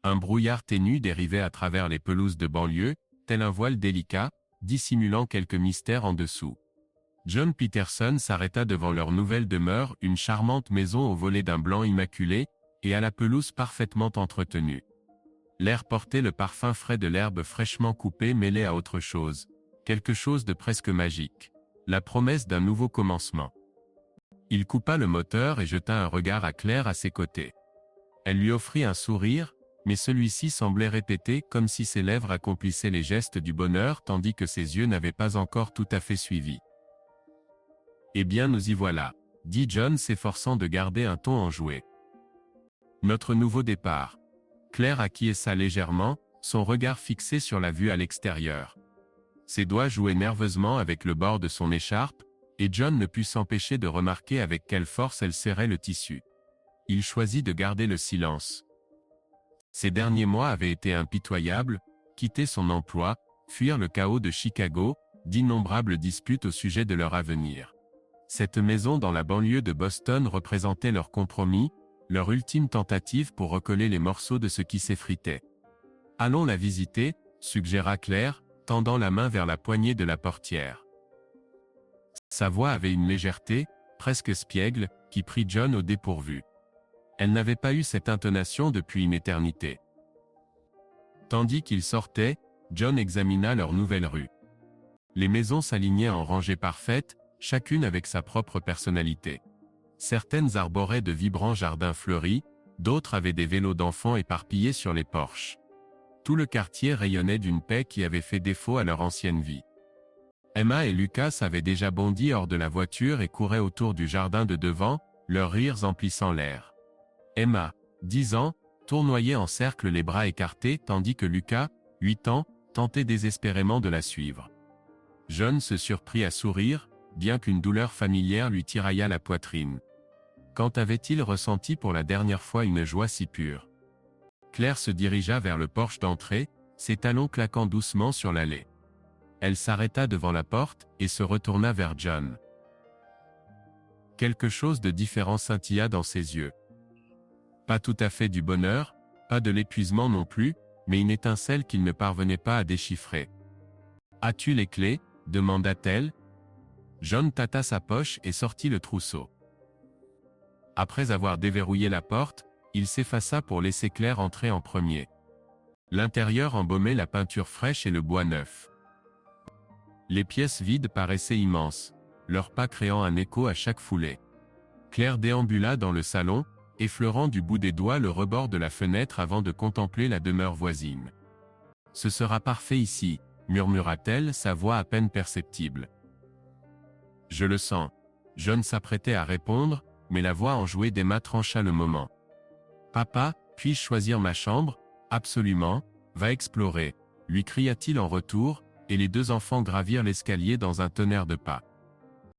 Un brouillard ténu dérivait à travers les pelouses de banlieue, tel un voile délicat, dissimulant quelques mystères en dessous. John Peterson s'arrêta devant leur nouvelle demeure, une charmante maison aux volets d'un blanc immaculé, et à la pelouse parfaitement entretenue. L'air portait le parfum frais de l'herbe fraîchement coupée mêlé à autre chose, quelque chose de presque magique, la promesse d'un nouveau commencement. Il coupa le moteur et jeta un regard à Claire à ses côtés. Elle lui offrit un sourire, mais celui-ci semblait répéter comme si ses lèvres accomplissaient les gestes du bonheur tandis que ses yeux n'avaient pas encore tout à fait suivi. « Eh bien nous y voilà », dit John s'efforçant de garder un ton enjoué. « Notre nouveau départ. » Claire acquiesça légèrement, son regard fixé sur la vue à l'extérieur. Ses doigts jouaient nerveusement avec le bord de son écharpe, et John ne put s'empêcher de remarquer avec quelle force elle serrait le tissu. Il choisit de garder le silence. Ces derniers mois avaient été impitoyables, quitter son emploi, fuir le chaos de Chicago, d'innombrables disputes au sujet de leur avenir. Cette maison dans la banlieue de Boston représentait leur compromis, leur ultime tentative pour recoller les morceaux de ce qui s'effritait. « Allons la visiter », suggéra Claire, tendant la main vers la poignée de la portière. Sa voix avait une légèreté, presque espiègle, qui prit John au dépourvu. Elle n'avait pas eu cette intonation depuis une éternité. Tandis qu'ils sortaient, John examina leur nouvelle rue. Les maisons s'alignaient en rangées parfaites, chacune avec sa propre personnalité. Certaines arboraient de vibrants jardins fleuris, d'autres avaient des vélos d'enfants éparpillés sur les porches. Tout le quartier rayonnait d'une paix qui avait fait défaut à leur ancienne vie. Emma et Lucas avaient déjà bondi hors de la voiture et couraient autour du jardin de devant, leurs rires emplissant l'air. Emma, 10 ans, tournoyait en cercle les bras écartés tandis que Lucas, 8 ans, tentait désespérément de la suivre. John se surprit à sourire, bien qu'une douleur familière lui tiraillât la poitrine. Quand avait-il ressenti pour la dernière fois une joie si pure? Claire se dirigea vers le porche d'entrée, ses talons claquant doucement sur l'allée. Elle s'arrêta devant la porte et se retourna vers John. Quelque chose de différent scintilla dans ses yeux. Pas tout à fait du bonheur, pas de l'épuisement non plus, mais une étincelle qu'il ne parvenait pas à déchiffrer. « As-tu les clés ?» demanda-t-elle. John tâta sa poche et sortit le trousseau. Après avoir déverrouillé la porte, il s'effaça pour laisser Claire entrer en premier. L'intérieur embaumait la peinture fraîche et le bois neuf. Les pièces vides paraissaient immenses, leurs pas créant un écho à chaque foulée. Claire déambula dans le salon, effleurant du bout des doigts le rebord de la fenêtre avant de contempler la demeure voisine. « Ce sera parfait ici », murmura-t-elle, sa voix à peine perceptible. « Je le sens. » John s'apprêtait à répondre, mais la voix enjouée d'Emma trancha le moment. « Papa, puis-je choisir ma chambre ? » ?»« Absolument, va explorer, » lui cria-t-il en retour, et les deux enfants gravirent l'escalier dans un tonnerre de pas.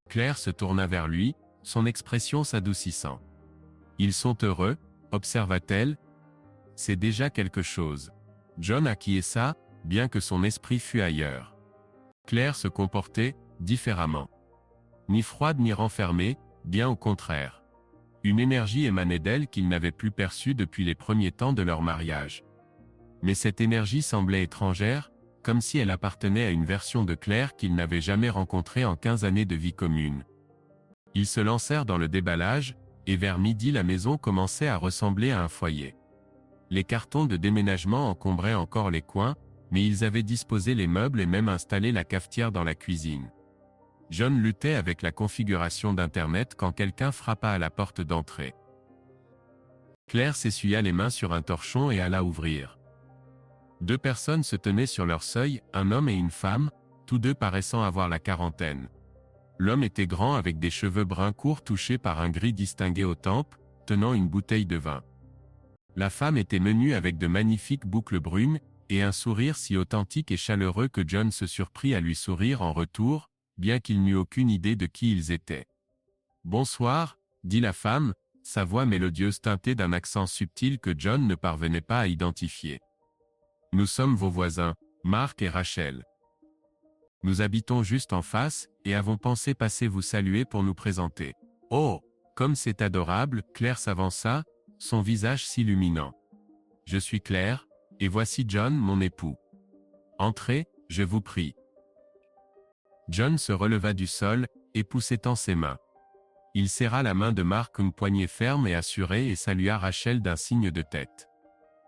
Claire se tourna vers lui, son expression s'adoucissant. « Ils sont heureux, » observa-t-elle. « C'est déjà quelque chose. » John acquiesça, bien que son esprit fût ailleurs. Claire se comportait différemment. Ni froide ni renfermée, bien au contraire. Une énergie émanait d'elle qu'il n'avait plus perçue depuis les premiers temps de leur mariage. Mais cette énergie semblait étrangère, comme si elle appartenait à une version de Claire qu'il n'avait jamais rencontrée en 15 années de vie commune. Ils se lancèrent dans le déballage, et vers midi la maison commençait à ressembler à un foyer. Les cartons de déménagement encombraient encore les coins, mais ils avaient disposé les meubles et même installé la cafetière dans la cuisine. John luttait avec la configuration d'Internet quand quelqu'un frappa à la porte d'entrée. Claire s'essuya les mains sur un torchon et alla ouvrir. Deux personnes se tenaient sur leur seuil, un homme et une femme, tous deux paraissant avoir la quarantaine. L'homme était grand avec des cheveux bruns courts touchés par un gris distingué aux tempes, tenant une bouteille de vin. La femme était menue avec de magnifiques boucles brunes, et un sourire si authentique et chaleureux que John se surprit à lui sourire en retour, bien qu'il n'eût aucune idée de qui ils étaient. « Bonsoir », dit la femme, sa voix mélodieuse teintée d'un accent subtil que John ne parvenait pas à identifier. « Nous sommes vos voisins, Mark et Rachel. Nous habitons juste en face, et avons pensé passer vous saluer pour nous présenter. »« Oh, comme c'est adorable !» Claire s'avança, son visage s'illuminant. « je suis Claire, et voici John, mon époux. Entrez, je vous prie. John se releva du sol, époussetant ses mains. Il serra la main de Mark une poignée ferme et assurée et salua Rachel d'un signe de tête.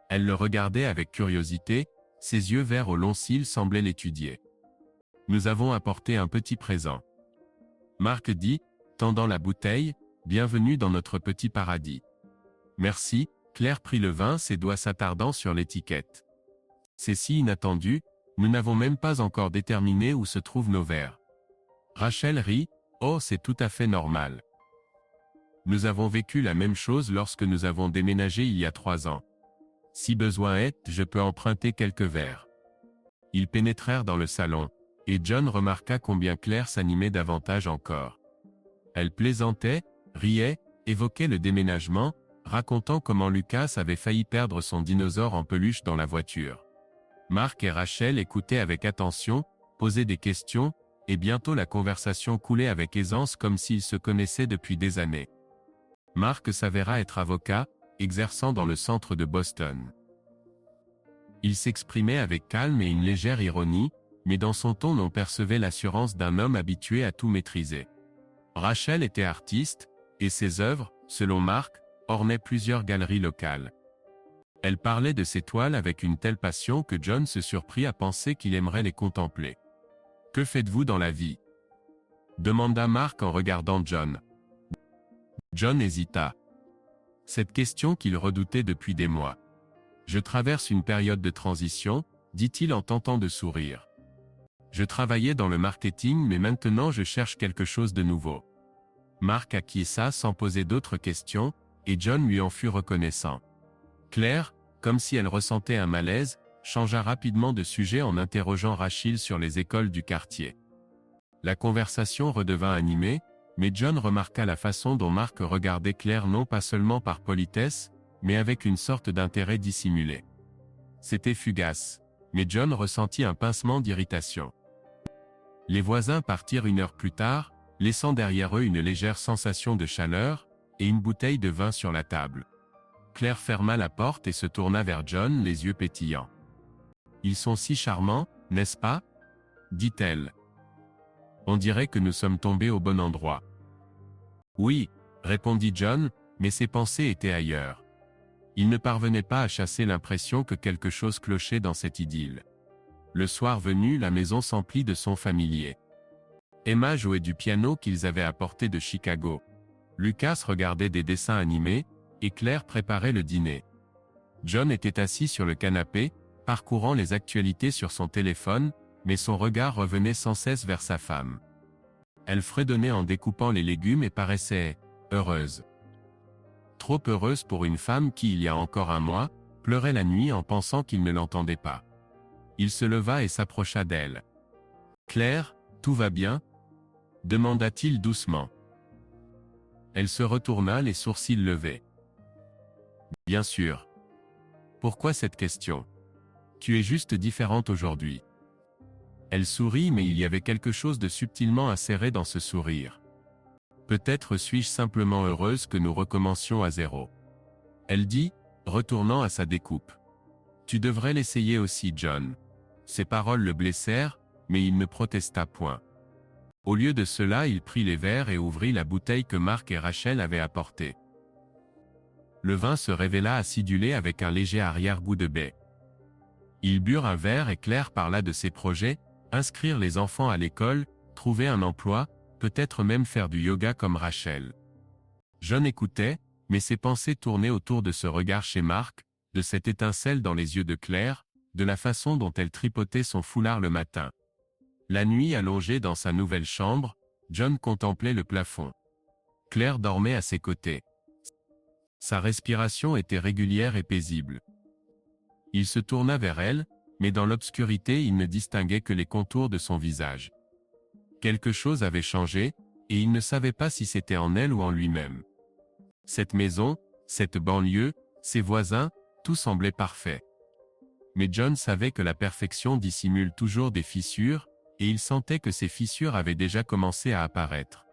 Elle le regardait avec curiosité, ses yeux verts aux longs cils semblaient l'étudier. Nous avons apporté un petit présent. Mark dit, tendant la bouteille, bienvenue dans notre petit paradis. Merci, Claire prit le vin, ses doigts s'attardant sur l'étiquette. C'est si inattendu, nous n'avons même pas encore déterminé où se trouvent nos verres. Rachel rit, oh c'est tout à fait normal. Nous avons vécu la même chose lorsque nous avons déménagé il y a 3 ans. Si besoin est, je peux emprunter quelques verres. Ils pénétrèrent dans le salon, et John remarqua combien Claire s'animait davantage encore. Elle plaisantait, riait, évoquait le déménagement, racontant comment Lucas avait failli perdre son dinosaure en peluche dans la voiture. Mark et Rachel écoutaient avec attention, posaient des questions, et bientôt la conversation coulait avec aisance comme s'ils se connaissaient depuis des années. Mark s'avéra être avocat, exerçant dans le centre de Boston. Il s'exprimait avec calme et une légère ironie, mais dans son ton on percevait l'assurance d'un homme habitué à tout maîtriser. Rachel était artiste, et ses œuvres, selon Mark, ornaient plusieurs galeries locales. Elle parlait de ses toiles avec une telle passion que John se surprit à penser qu'il aimerait les contempler. « Que faites-vous dans la vie ?» demanda Mark en regardant John. John hésita. Cette question qu'il redoutait depuis des mois. « Je traverse une période de transition, » dit-il en tentant de sourire. « Je travaillais dans le marketing mais maintenant je cherche quelque chose de nouveau. » Mark acquiesça sans poser d'autres questions, et John lui en fut reconnaissant. Claire, comme si elle ressentait un malaise, changea rapidement de sujet en interrogeant Rachel sur les écoles du quartier. La conversation redevint animée, mais John remarqua la façon dont Mark regardait Claire non pas seulement par politesse, mais avec une sorte d'intérêt dissimulé. C'était fugace, mais John ressentit un pincement d'irritation. Les voisins partirent 1 heure plus tard, laissant derrière eux une légère sensation de chaleur, et une bouteille de vin sur la table. Claire ferma la porte et se tourna vers John, les yeux pétillants. « Ils sont si charmants, n'est-ce pas ?» dit-elle. « On dirait que nous sommes tombés au bon endroit. » « Oui, » répondit John, mais ses pensées étaient ailleurs. Il ne parvenait pas à chasser l'impression que quelque chose clochait dans cette idylle. Le soir venu, la maison s'emplit de sons familiers. Emma jouait du piano qu'ils avaient apporté de Chicago. Lucas regardait des dessins animés, et Claire préparait le dîner. John était assis sur le canapé, parcourant les actualités sur son téléphone, mais son regard revenait sans cesse vers sa femme. Elle fredonnait en découpant les légumes et paraissait heureuse. Trop heureuse pour une femme qui, il y a encore 1 mois, pleurait la nuit en pensant qu'il ne l'entendait pas. Il se leva et s'approcha d'elle. « Claire, tout va bien ?» demanda-t-il doucement. Elle se retourna, les sourcils levés. « Bien sûr. Pourquoi cette question? Tu es juste différente aujourd'hui. » Elle sourit, mais il y avait quelque chose de subtilement acéré dans ce sourire. Peut-être suis-je simplement heureuse que nous recommencions à zéro. Elle dit, retournant à sa découpe. Tu devrais l'essayer aussi, John. Ses paroles le blessèrent, mais il ne protesta point. Au lieu de cela, il prit les verres et ouvrit la bouteille que Mark et Rachel avaient apportée. Le vin se révéla acidulé avec un léger arrière-goût de baie. Ils burent un verre et Claire parla de ses projets, inscrire les enfants à l'école, trouver un emploi, peut-être même faire du yoga comme Rachel. John écoutait, mais ses pensées tournaient autour de ce regard chez Mark, de cette étincelle dans les yeux de Claire, de la façon dont elle tripotait son foulard le matin. La nuit allongée dans sa nouvelle chambre, John contemplait le plafond. Claire dormait à ses côtés. Sa respiration était régulière et paisible. Il se tourna vers elle, mais dans l'obscurité il ne distinguait que les contours de son visage. Quelque chose avait changé, et il ne savait pas si c'était en elle ou en lui-même. Cette maison, cette banlieue, ses voisins, tout semblait parfait. Mais John savait que la perfection dissimule toujours des fissures, et il sentait que ces fissures avaient déjà commencé à apparaître.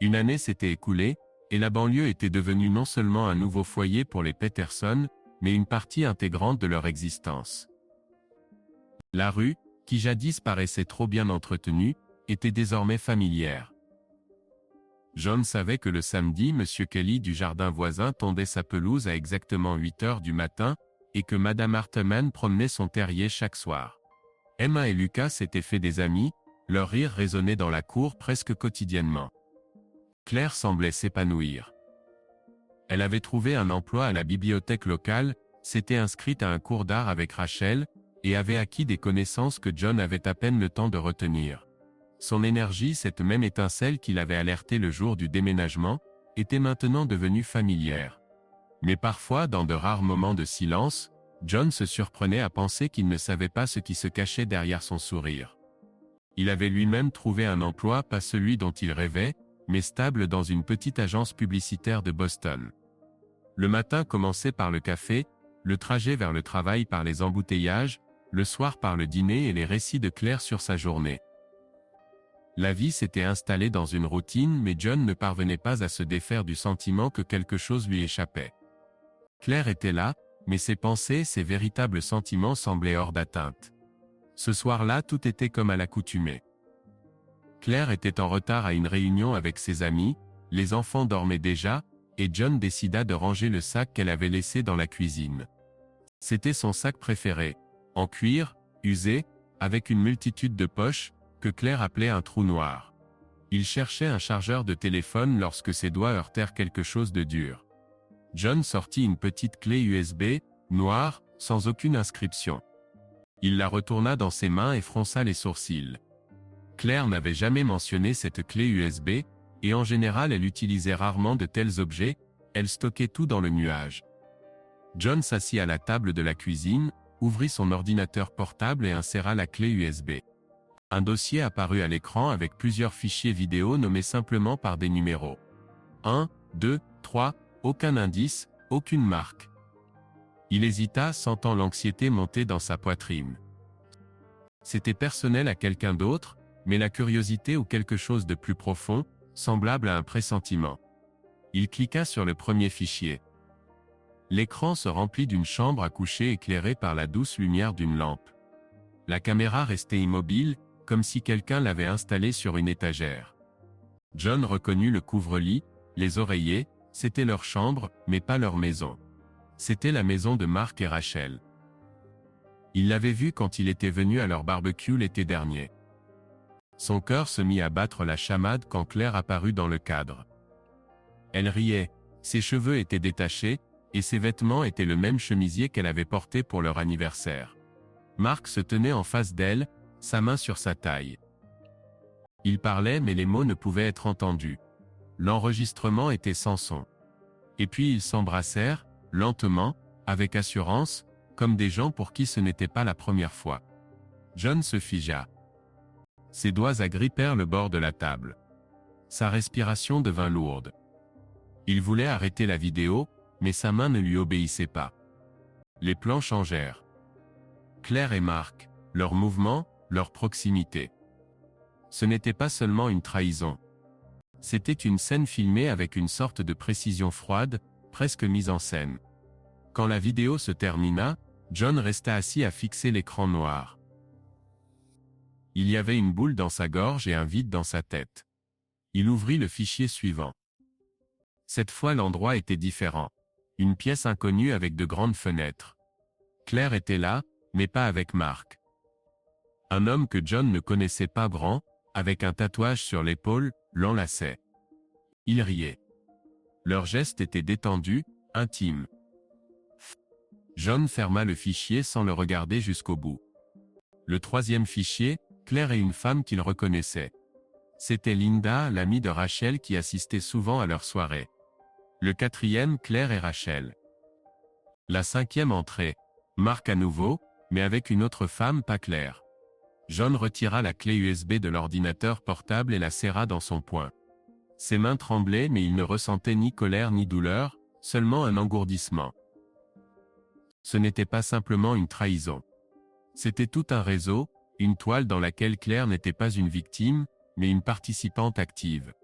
1 année s'était écoulée, et la banlieue était devenue non seulement un nouveau foyer pour les Peterson, mais une partie intégrante de leur existence. La rue, qui jadis paraissait trop bien entretenue, était désormais familière. John savait que le samedi, M. Kelly du jardin voisin tondait sa pelouse à exactement 8 heures du matin, et que Mme Harteman promenait son terrier chaque soir. Emma et Lucas s'étaient fait des amis, leur rire résonnait dans la cour presque quotidiennement. Claire semblait s'épanouir. Elle avait trouvé un emploi à la bibliothèque locale, s'était inscrite à un cours d'art avec Rachel, et avait acquis des connaissances que John avait à peine le temps de retenir. Son énergie, cette même étincelle qui l'avait alerté le jour du déménagement, était maintenant devenue familière. Mais parfois, dans de rares moments de silence, John se surprenait à penser qu'il ne savait pas ce qui se cachait derrière son sourire. Il avait lui-même trouvé un emploi, pas celui dont il rêvait, mais stable dans une petite agence publicitaire de Boston. Le matin commençait par le café, le trajet vers le travail par les embouteillages, le soir par le dîner et les récits de Claire sur sa journée. La vie s'était installée dans une routine, mais John ne parvenait pas à se défaire du sentiment que quelque chose lui échappait. Claire était là, mais ses pensées, ses véritables sentiments semblaient hors d'atteinte. Ce soir-là, tout était comme à l'accoutumée. Claire était en retard à une réunion avec ses amis, les enfants dormaient déjà, et John décida de ranger le sac qu'elle avait laissé dans la cuisine. C'était son sac préféré, en cuir, usé, avec une multitude de poches, que Claire appelait un trou noir. Il cherchait un chargeur de téléphone lorsque ses doigts heurtèrent quelque chose de dur. John sortit une petite clé USB, noire, sans aucune inscription. Il la retourna dans ses mains et fronça les sourcils. Claire n'avait jamais mentionné cette clé USB, et en général elle utilisait rarement de tels objets, elle stockait tout dans le nuage. John s'assit à la table de la cuisine, ouvrit son ordinateur portable et inséra la clé USB. Un dossier apparut à l'écran avec plusieurs fichiers vidéo nommés simplement par des numéros. 1, 2, 3, aucun indice, aucune marque. Il hésita, sentant l'anxiété monter dans sa poitrine. C'était personnel à quelqu'un d'autre, mais la curiosité ou quelque chose de plus profond, semblable à un pressentiment. Il cliqua sur le premier fichier. L'écran se remplit d'une chambre à coucher éclairée par la douce lumière d'une lampe. La caméra restait immobile, comme si quelqu'un l'avait installée sur une étagère. John reconnut le couvre-lit, les oreillers, c'était leur chambre, mais pas leur maison. C'était la maison de Mark et Rachel. Il l'avait vue quand il était venu à leur barbecue l'été dernier. Son cœur se mit à battre la chamade quand Claire apparut dans le cadre. Elle riait, ses cheveux étaient détachés, et ses vêtements étaient le même chemisier qu'elle avait porté pour leur anniversaire. Mark se tenait en face d'elle, sa main sur sa taille. Il parlait mais les mots ne pouvaient être entendus. L'enregistrement était sans son. Et puis ils s'embrassèrent, lentement, avec assurance, comme des gens pour qui ce n'était pas la première fois. John se figea. Ses doigts agrippèrent le bord de la table. Sa respiration devint lourde. Il voulait arrêter la vidéo, mais sa main ne lui obéissait pas. Les plans changèrent. Claire et Mark, leurs mouvements, leur proximité. Ce n'était pas seulement une trahison. C'était une scène filmée avec une sorte de précision froide, presque mise en scène. Quand la vidéo se termina, John resta assis à fixer l'écran noir. Il y avait une boule dans sa gorge et un vide dans sa tête. Il ouvrit le fichier suivant. Cette fois l'endroit était différent. Une pièce inconnue avec de grandes fenêtres. Claire était là, mais pas avec Mark. Un homme que John ne connaissait pas, grand, avec un tatouage sur l'épaule, l'enlaçait. Il riait. Leurs gestes étaient détendus, intimes. John ferma le fichier sans le regarder jusqu'au bout. Le troisième fichier, Claire et une femme qu'il reconnaissait. C'était Linda, l'amie de Rachel qui assistait souvent à leurs soirées. Le quatrième, Claire et Rachel. La cinquième entrée, Mark à nouveau, mais avec une autre femme pas Claire. John retira la clé USB de l'ordinateur portable et la serra dans son poing. Ses mains tremblaient mais il ne ressentait ni colère ni douleur, seulement un engourdissement. Ce n'était pas simplement une trahison. C'était tout un réseau, une toile dans laquelle Claire n'était pas une victime, mais une participante active.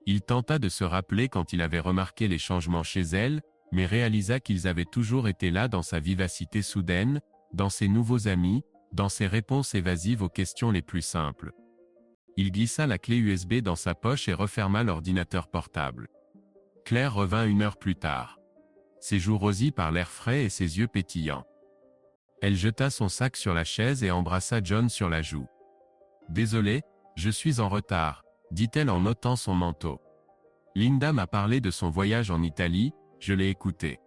Il tenta de se rappeler quand il avait remarqué les changements chez elle, mais réalisa qu'ils avaient toujours été là dans sa vivacité soudaine, dans ses nouveaux amis, dans ses réponses évasives aux questions les plus simples. Il glissa la clé USB dans sa poche et referma l'ordinateur portable. Claire revint 1 heure plus tard. Ses joues rosies par l'air frais et ses yeux pétillants. Elle jeta son sac sur la chaise et embrassa John sur la joue. « Désolé, je suis en retard », dit-elle en ôtant son manteau. « Linda m'a parlé de son voyage en Italie, je l'ai écouté. »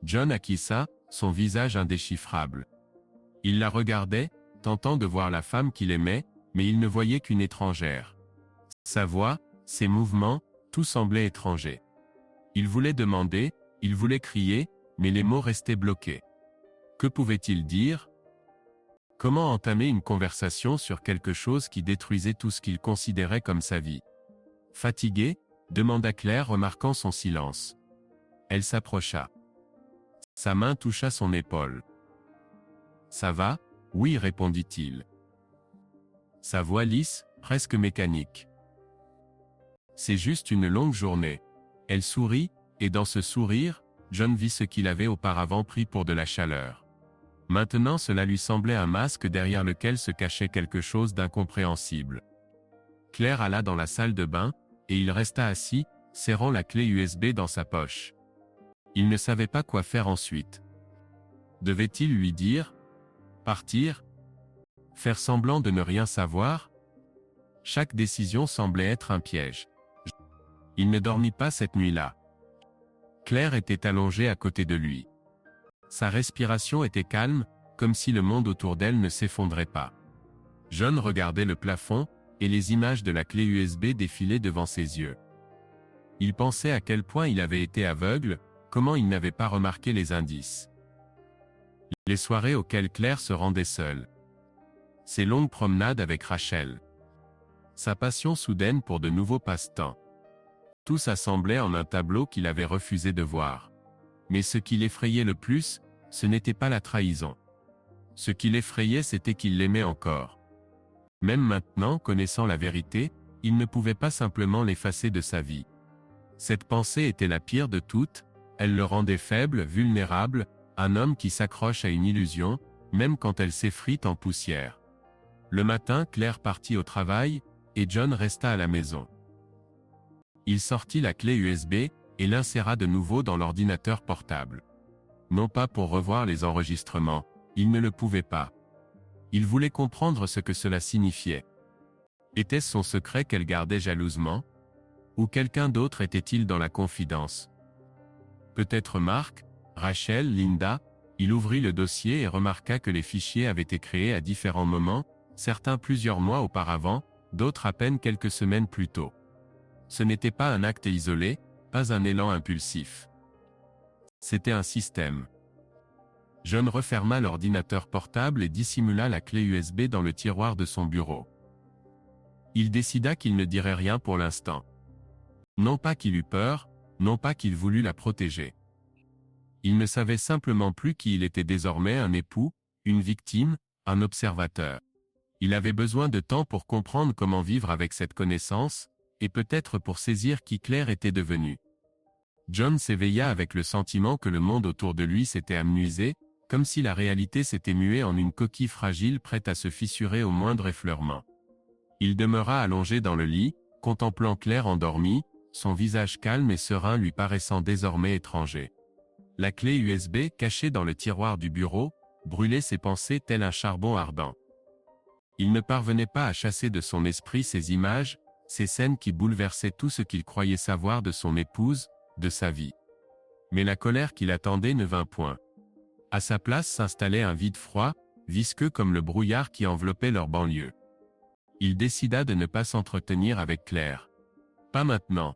John acquiesça, son visage indéchiffrable. Il la regardait, tentant de voir la femme qu'il aimait, mais il ne voyait qu'une étrangère. Sa voix, ses mouvements, tout semblait étranger. Il voulait demander, il voulait crier, mais les mots restaient bloqués. Que pouvait-il dire? Comment entamer une conversation sur quelque chose qui détruisait tout ce qu'il considérait comme sa vie? Fatiguée, demanda Claire remarquant son silence. Elle s'approcha. Sa main toucha son épaule. « Ça va? » « Oui, répondit-il. Sa voix lisse, presque mécanique. « C'est juste une longue journée. » Elle sourit, et dans ce sourire, John vit ce qu'il avait auparavant pris pour de la chaleur. Maintenant cela lui semblait un masque derrière lequel se cachait quelque chose d'incompréhensible. Claire alla dans la salle de bain, et il resta assis, serrant la clé USB dans sa poche. Il ne savait pas quoi faire ensuite. Devait-il lui dire? Partir? Faire semblant de ne rien savoir? Chaque décision semblait être un piège. Il ne dormit pas cette nuit-là. Claire était allongée à côté de lui. Sa respiration était calme, comme si le monde autour d'elle ne s'effondrait pas. John regardait le plafond, et les images de la clé USB défilaient devant ses yeux. Il pensait à quel point il avait été aveugle, comment il n'avait pas remarqué les indices. Les soirées auxquelles Claire se rendait seule. Ses longues promenades avec Rachel. Sa passion soudaine pour de nouveaux passe-temps. Tout s'assemblait en un tableau qu'il avait refusé de voir. Mais ce qui l'effrayait le plus, ce n'était pas la trahison. Ce qui l'effrayait, c'était qu'il l'aimait encore. Même maintenant, connaissant la vérité, il ne pouvait pas simplement l'effacer de sa vie. Cette pensée était la pire de toutes, elle le rendait faible, vulnérable, un homme qui s'accroche à une illusion, même quand elle s'effrite en poussière. Le matin, Claire partit au travail, et John resta à la maison. Il sortit la clé USB, et l'inséra de nouveau dans l'ordinateur portable. Non pas pour revoir les enregistrements, il ne le pouvait pas. Il voulait comprendre ce que cela signifiait. Était-ce son secret qu'elle gardait jalousement? Ou quelqu'un d'autre était-il dans la confidence? Peut-être Mark, Rachel, Linda. Il ouvrit le dossier et remarqua que les fichiers avaient été créés à différents moments, certains plusieurs mois auparavant, d'autres à peine quelques semaines plus tôt. Ce n'était pas un acte isolé, pas un élan impulsif. C'était un système. John referma l'ordinateur portable et dissimula la clé USB dans le tiroir de son bureau. Il décida qu'il ne dirait rien pour l'instant. Non pas qu'il eût peur, non pas qu'il voulût la protéger. Il ne savait simplement plus qui il était désormais, un époux, une victime, un observateur. Il avait besoin de temps pour comprendre comment vivre avec cette connaissance, et peut-être pour saisir qui Claire était devenue. John s'éveilla avec le sentiment que le monde autour de lui s'était amenuisé, comme si la réalité s'était muée en une coquille fragile prête à se fissurer au moindre effleurement. Il demeura allongé dans le lit, contemplant Claire endormie, son visage calme et serein lui paraissant désormais étranger. La clé USB, cachée dans le tiroir du bureau, brûlait ses pensées tel un charbon ardent. Il ne parvenait pas à chasser de son esprit ces images, ces scènes qui bouleversaient tout ce qu'il croyait savoir de son épouse, de sa vie. Mais la colère qui l'attendait ne vint point. À sa place s'installait un vide froid, visqueux comme le brouillard qui enveloppait leur banlieue. Il décida de ne pas s'entretenir avec Claire. Pas maintenant.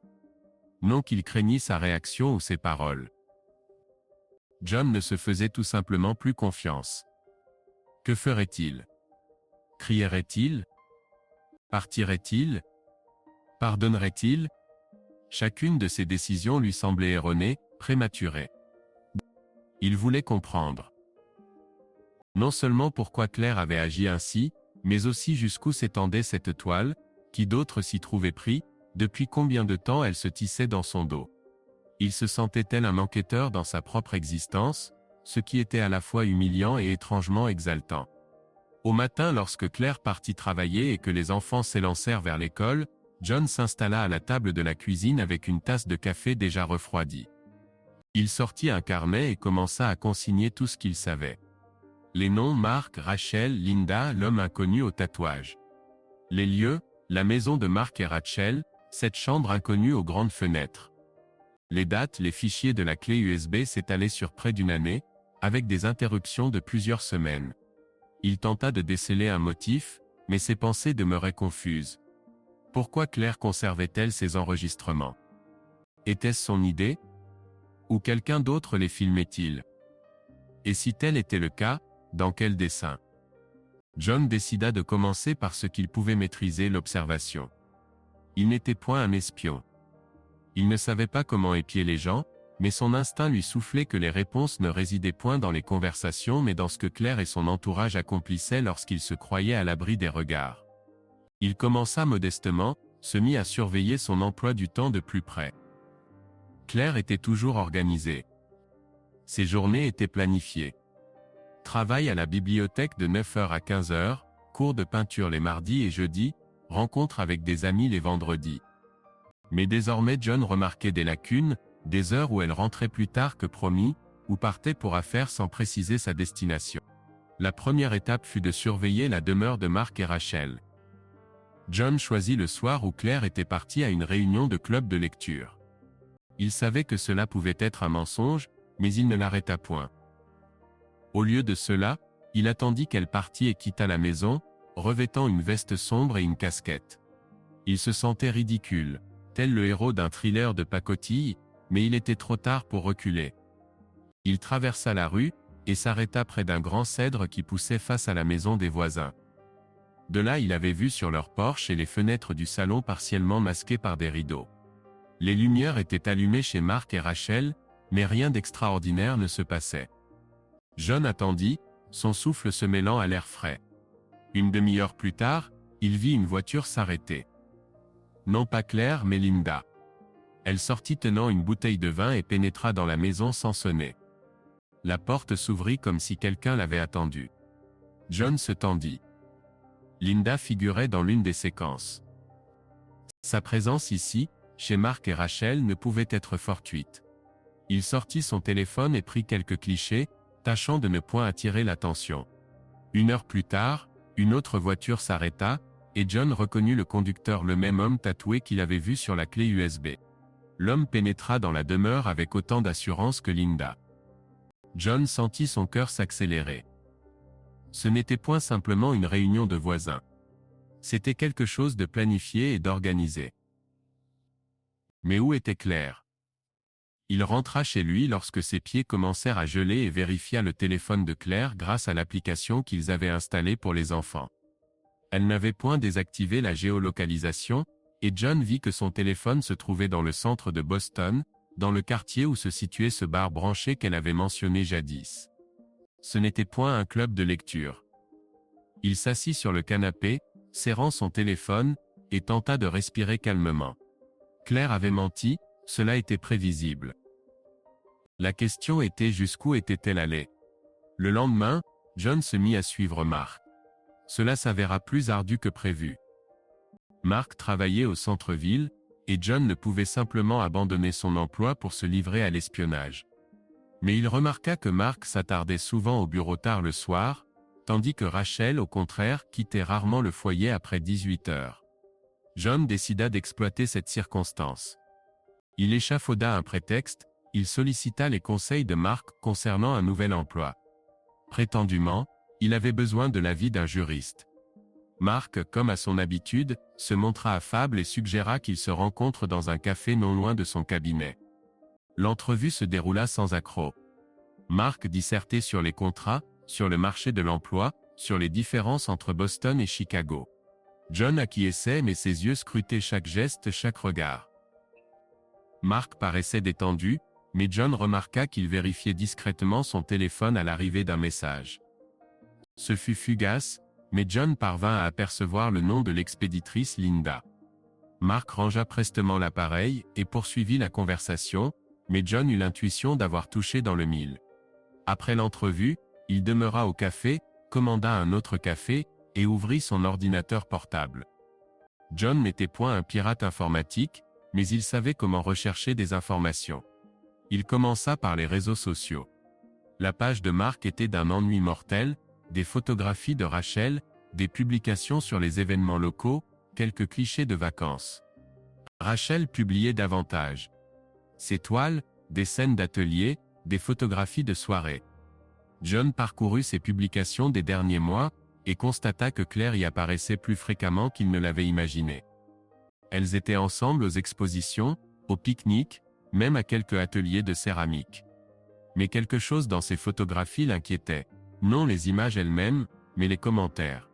Non qu'il craignît sa réaction ou ses paroles. John ne se faisait tout simplement plus confiance. Que ferait-il? Crierait-il? Partirait-il? Pardonnerait-il? Chacune de ses décisions lui semblait erronée, prématurée. Il voulait comprendre. Non seulement pourquoi Claire avait agi ainsi, mais aussi jusqu'où s'étendait cette toile, qui d'autres s'y trouvaient pris, depuis combien de temps elle se tissait dans son dos. Il se sentait tel un enquêteur dans sa propre existence, ce qui était à la fois humiliant et étrangement exaltant. Au matin, lorsque Claire partit travailler et que les enfants s'élancèrent vers l'école, John s'installa à la table de la cuisine avec une tasse de café déjà refroidie. Il sortit un carnet et commença à consigner tout ce qu'il savait. Les noms Mark, Rachel, Linda, l'homme inconnu au tatouage. Les lieux, la maison de Mark et Rachel, cette chambre inconnue aux grandes fenêtres. Les dates, les fichiers de la clé USB s'étalaient sur près d'une année, avec des interruptions de plusieurs semaines. Il tenta de déceler un motif, mais ses pensées demeuraient confuses. Pourquoi Claire conservait-elle ces enregistrements? Était-ce son idée? Ou quelqu'un d'autre les filmait-il? Et si tel était le cas, dans quel dessin? John décida de commencer par ce qu'il pouvait maîtriser, l'observation. Il n'était point un espion. Il ne savait pas comment épier les gens, mais son instinct lui soufflait que les réponses ne résidaient point dans les conversations mais dans ce que Claire et son entourage accomplissaient lorsqu'ils se croyaient à l'abri des regards. Il commença modestement, se mit à surveiller son emploi du temps de plus près. Claire était toujours organisée. Ses journées étaient planifiées. Travail à la bibliothèque de 9h à 15h, cours de peinture les mardis et jeudis, rencontres avec des amis les vendredis. Mais désormais John remarquait des lacunes, des heures où elle rentrait plus tard que promis, ou partait pour affaires sans préciser sa destination. La première étape fut de surveiller la demeure de Mark et Rachel. John choisit le soir où Claire était partie à une réunion de club de lecture. Il savait que cela pouvait être un mensonge, mais il ne l'arrêta point. Au lieu de cela, il attendit qu'elle partît et quitta la maison, revêtant une veste sombre et une casquette. Il se sentait ridicule, tel le héros d'un thriller de pacotille, mais il était trop tard pour reculer. Il traversa la rue, et s'arrêta près d'un grand cèdre qui poussait face à la maison des voisins. De là il avait vu sur leur porche et les fenêtres du salon partiellement masquées par des rideaux. Les lumières étaient allumées chez Mark et Rachel, mais rien d'extraordinaire ne se passait. John attendit, son souffle se mêlant à l'air frais. Une demi-heure plus tard, il vit une voiture s'arrêter. Non pas Claire mais Linda. Elle sortit tenant une bouteille de vin et pénétra dans la maison sans sonner. La porte s'ouvrit comme si quelqu'un l'avait attendue. John se tendit. Linda figurait dans l'une des séquences. Sa présence ici, chez Mark et Rachel, ne pouvait être fortuite. Il sortit son téléphone et prit quelques clichés, tâchant de ne point attirer l'attention. Une heure plus tard, une autre voiture s'arrêta, et John reconnut le conducteur, le même homme tatoué qu'il avait vu sur la clé USB. L'homme pénétra dans la demeure avec autant d'assurance que Linda. John sentit son cœur s'accélérer. Ce n'était point simplement une réunion de voisins. C'était quelque chose de planifié et d'organisé. Mais où était Claire? Il rentra chez lui lorsque ses pieds commencèrent à geler et vérifia le téléphone de Claire grâce à l'application qu'ils avaient installée pour les enfants. Elle n'avait point désactivé la géolocalisation, et John vit que son téléphone se trouvait dans le centre de Boston, dans le quartier où se situait ce bar branché qu'elle avait mentionné jadis. Ce n'était point un club de lecture. Il s'assit sur le canapé, serrant son téléphone, et tenta de respirer calmement. Claire avait menti, cela était prévisible. La question était jusqu'où était-elle allée? Le lendemain, John se mit à suivre Mark. Cela s'avéra plus ardu que prévu. Mark travaillait au centre-ville, et John ne pouvait simplement abandonner son emploi pour se livrer à l'espionnage. Mais il remarqua que Mark s'attardait souvent au bureau tard le soir, tandis que Rachel, au contraire, quittait rarement le foyer après 18 heures. John décida d'exploiter cette circonstance. Il échafauda un prétexte, il sollicita les conseils de Mark concernant un nouvel emploi. Prétendument, il avait besoin de l'avis d'un juriste. Mark, comme à son habitude, se montra affable et suggéra qu'ils se rencontrent dans un café non loin de son cabinet. L'entrevue se déroula sans accroc. Mark dissertait sur les contrats, sur le marché de l'emploi, sur les différences entre Boston et Chicago. John acquiesçait mais ses yeux scrutaient chaque geste, chaque regard. Mark paraissait détendu, mais John remarqua qu'il vérifiait discrètement son téléphone à l'arrivée d'un message. Ce fut fugace, mais John parvint à apercevoir le nom de l'expéditrice Linda. Mark rangea prestement l'appareil et poursuivit la conversation, mais John eut l'intuition d'avoir touché dans le mille. Après l'entrevue, il demeura au café, commanda un autre café, et ouvrit son ordinateur portable. John n'était point un pirate informatique, mais il savait comment rechercher des informations. Il commença par les réseaux sociaux. La page de Mark était d'un ennui mortel, des photographies de Rachel, des publications sur les événements locaux, quelques clichés de vacances. Rachel publiait davantage. Ses toiles, des scènes d'atelier, des photographies de soirée. John parcourut ses publications des derniers mois, et constata que Claire y apparaissait plus fréquemment qu'il ne l'avait imaginé. Elles étaient ensemble aux expositions, aux pique-niques, même à quelques ateliers de céramique. Mais quelque chose dans ces photographies l'inquiétait. Non les images elles-mêmes, mais les commentaires.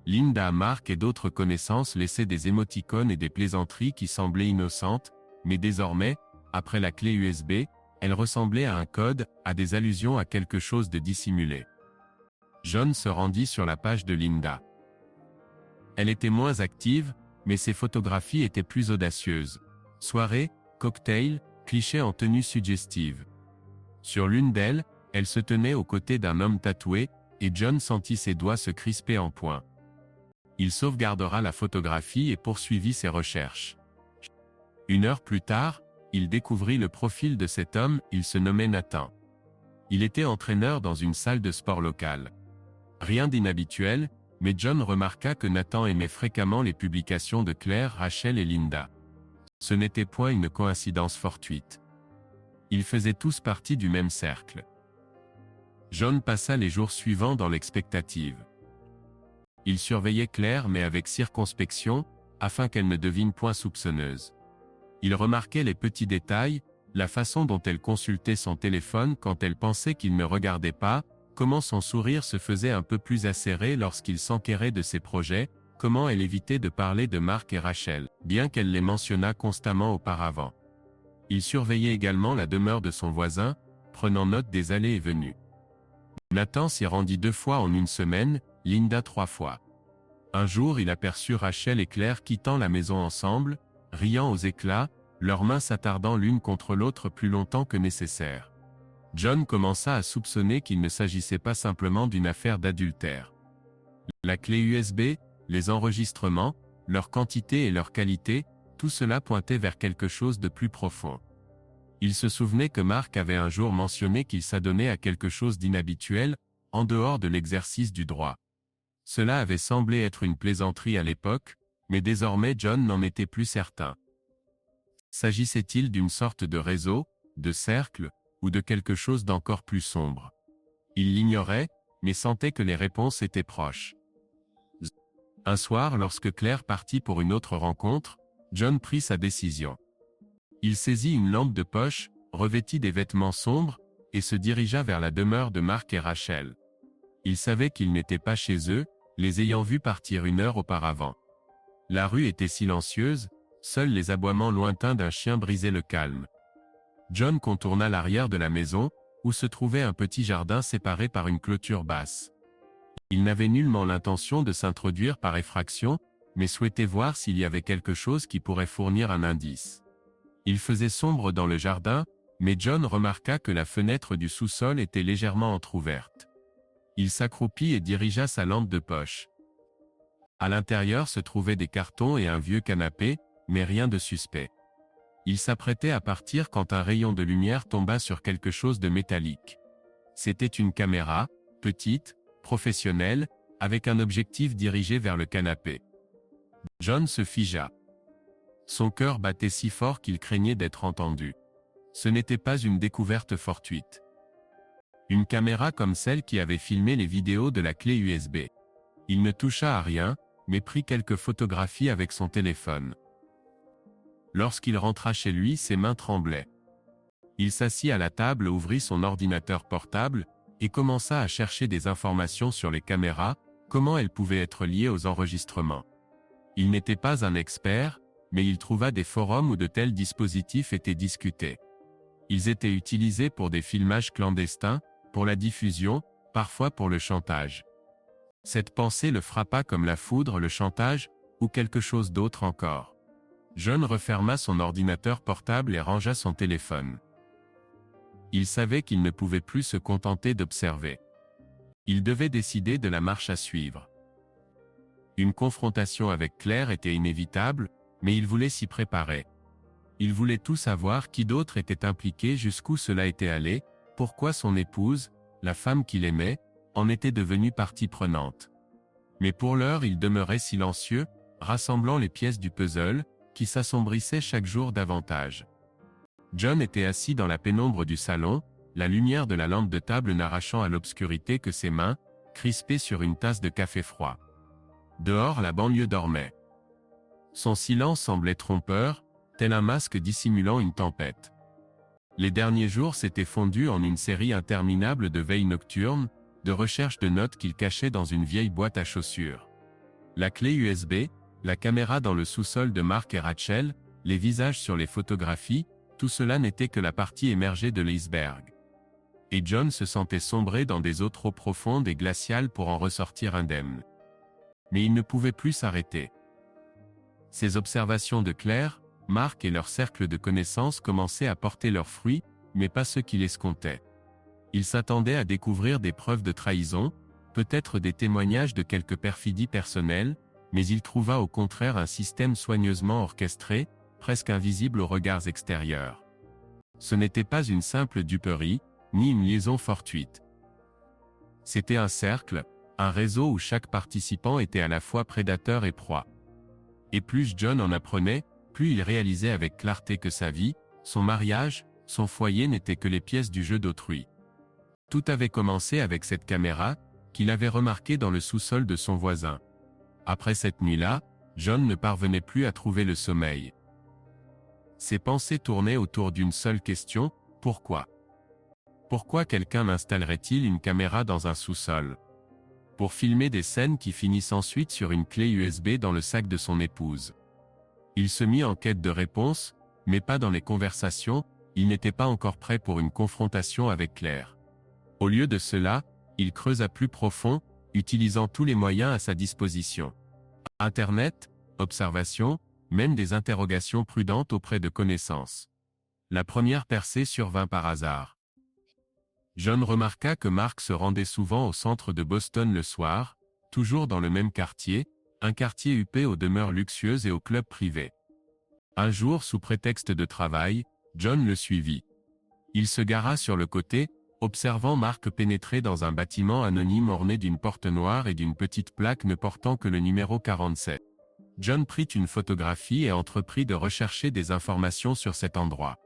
Linda, Mark et d'autres connaissances laissaient des émoticônes et des plaisanteries qui semblaient innocentes, mais désormais, après la clé USB, elles ressemblaient à un code, à des allusions à quelque chose de dissimulé. John se rendit sur la page de Linda. Elle était moins active, mais ses photographies étaient plus audacieuses. Soirée, cocktail, clichés en tenue suggestive. Sur l'une d'elles, elle se tenait aux côtés d'un homme tatoué, et John sentit ses doigts se crisper en point. Il sauvegardera la photographie et poursuivit ses recherches. 1 heure plus tard, il découvrit le profil de cet homme, il se nommait Nathan. Il était entraîneur dans une salle de sport locale. Rien d'inhabituel, mais John remarqua que Nathan aimait fréquemment les publications de Claire, Rachel et Linda. Ce n'était point une coïncidence fortuite. Ils faisaient tous partie du même cercle. John passa les jours suivants dans l'expectative. Il surveillait Claire mais avec circonspection, afin qu'elle ne devine point soupçonneuse. Il remarquait les petits détails, la façon dont elle consultait son téléphone quand elle pensait qu'il ne regardait pas, comment son sourire se faisait un peu plus acéré lorsqu'il s'enquérait de ses projets, comment elle évitait de parler de Mark et Rachel, bien qu'elle les mentionnât constamment auparavant. Il surveillait également la demeure de son voisin, prenant note des allées et venues. Nathan s'y rendit 2 fois en une semaine, Linda 3 fois. Un jour il aperçut Rachel et Claire quittant la maison ensemble, riant aux éclats, leurs mains s'attardant l'une contre l'autre plus longtemps que nécessaire. John commença à soupçonner qu'il ne s'agissait pas simplement d'une affaire d'adultère. La clé USB, les enregistrements, leur quantité et leur qualité, tout cela pointait vers quelque chose de plus profond. Il se souvenait que Mark avait un jour mentionné qu'il s'adonnait à quelque chose d'inhabituel, en dehors de l'exercice du droit. Cela avait semblé être une plaisanterie à l'époque, mais désormais John n'en était plus certain. S'agissait-il d'une sorte de réseau, de cercle, ou de quelque chose d'encore plus sombre? Il l'ignorait, mais sentait que les réponses étaient proches. Un soir, lorsque Claire partit pour une autre rencontre, John prit sa décision. Il saisit une lampe de poche, revêtit des vêtements sombres, et se dirigea vers la demeure de Mark et Rachel. Il savait qu'ils n'étaient pas chez eux, les ayant vus partir 1 heure auparavant. La rue était silencieuse, seuls les aboiements lointains d'un chien brisaient le calme. John contourna l'arrière de la maison, où se trouvait un petit jardin séparé par une clôture basse. Il n'avait nullement l'intention de s'introduire par effraction, mais souhaitait voir s'il y avait quelque chose qui pourrait fournir un indice. Il faisait sombre dans le jardin, mais John remarqua que la fenêtre du sous-sol était légèrement entr'ouverte. Il s'accroupit et dirigea sa lampe de poche. À l'intérieur se trouvaient des cartons et un vieux canapé, mais rien de suspect. Il s'apprêtait à partir quand un rayon de lumière tomba sur quelque chose de métallique. C'était une caméra, petite, professionnelle, avec un objectif dirigé vers le canapé. John se figea. Son cœur battait si fort qu'il craignait d'être entendu. Ce n'était pas une découverte fortuite. Une caméra comme celle qui avait filmé les vidéos de la clé USB. Il ne toucha à rien, mais prit quelques photographies avec son téléphone. Lorsqu'il rentra chez lui, ses mains tremblaient. Il s'assit à la table, ouvrit son ordinateur portable, et commença à chercher des informations sur les caméras, comment elles pouvaient être liées aux enregistrements. Il n'était pas un expert, mais il trouva des forums où de tels dispositifs étaient discutés. Ils étaient utilisés pour des filmages clandestins, pour la diffusion, parfois pour le chantage. Cette pensée le frappa comme la foudre, le chantage, ou quelque chose d'autre encore. John referma son ordinateur portable et rangea son téléphone. Il savait qu'il ne pouvait plus se contenter d'observer. Il devait décider de la marche à suivre. Une confrontation avec Claire était inévitable, mais il voulait s'y préparer. Il voulait tout savoir, qui d'autre était impliqué, jusqu'où cela était allé, pourquoi son épouse, la femme qu'il aimait, en était devenue partie prenante. Mais pour l'heure il demeurait silencieux, rassemblant les pièces du puzzle, qui s'assombrissaient chaque jour davantage. John était assis dans la pénombre du salon, la lumière de la lampe de table n'arrachant à l'obscurité que ses mains, crispées sur une tasse de café froid. Dehors la banlieue dormait. Son silence semblait trompeur, tel un masque dissimulant une tempête. Les derniers jours s'étaient fondus en une série interminable de veilles nocturnes, de recherches de notes qu'il cachait dans une vieille boîte à chaussures. La clé USB, la caméra dans le sous-sol de Mark et Rachel, les visages sur les photographies, tout cela n'était que la partie émergée de l'iceberg. Et John se sentait sombrer dans des eaux trop profondes et glaciales pour en ressortir indemne. Mais il ne pouvait plus s'arrêter. Ses observations de Claire, Mark et leur cercle de connaissances commençaient à porter leurs fruits, mais pas ceux qu'il escomptait. Il s'attendait à découvrir des preuves de trahison, peut-être des témoignages de quelques perfidies personnelles, mais il trouva au contraire un système soigneusement orchestré, presque invisible aux regards extérieurs. Ce n'était pas une simple duperie, ni une liaison fortuite. C'était un cercle, un réseau où chaque participant était à la fois prédateur et proie. Et plus John en apprenait, plus il réalisait avec clarté que sa vie, son mariage, son foyer n'étaient que les pièces du jeu d'autrui. Tout avait commencé avec cette caméra, qu'il avait remarquée dans le sous-sol de son voisin. Après cette nuit-là, John ne parvenait plus à trouver le sommeil. Ses pensées tournaient autour d'une seule question, pourquoi ? Pourquoi quelqu'un installerait-il une caméra dans un sous-sol ? Pour filmer des scènes qui finissent ensuite sur une clé USB dans le sac de son épouse. Il se mit en quête de réponses, mais pas dans les conversations, il n'était pas encore prêt pour une confrontation avec Claire. Au lieu de cela, il creusa plus profond, utilisant tous les moyens à sa disposition. Internet, observation, même des interrogations prudentes auprès de connaissances. La première percée survint par hasard. John remarqua que Mark se rendait souvent au centre de Boston le soir, toujours dans le même quartier, un quartier huppé aux demeures luxueuses et aux clubs privés. Un jour, sous prétexte de travail, John le suivit. Il se gara sur le côté, observant Mark pénétrer dans un bâtiment anonyme orné d'une porte noire et d'une petite plaque ne portant que le numéro 47. John prit une photographie et entreprit de rechercher des informations sur cet endroit.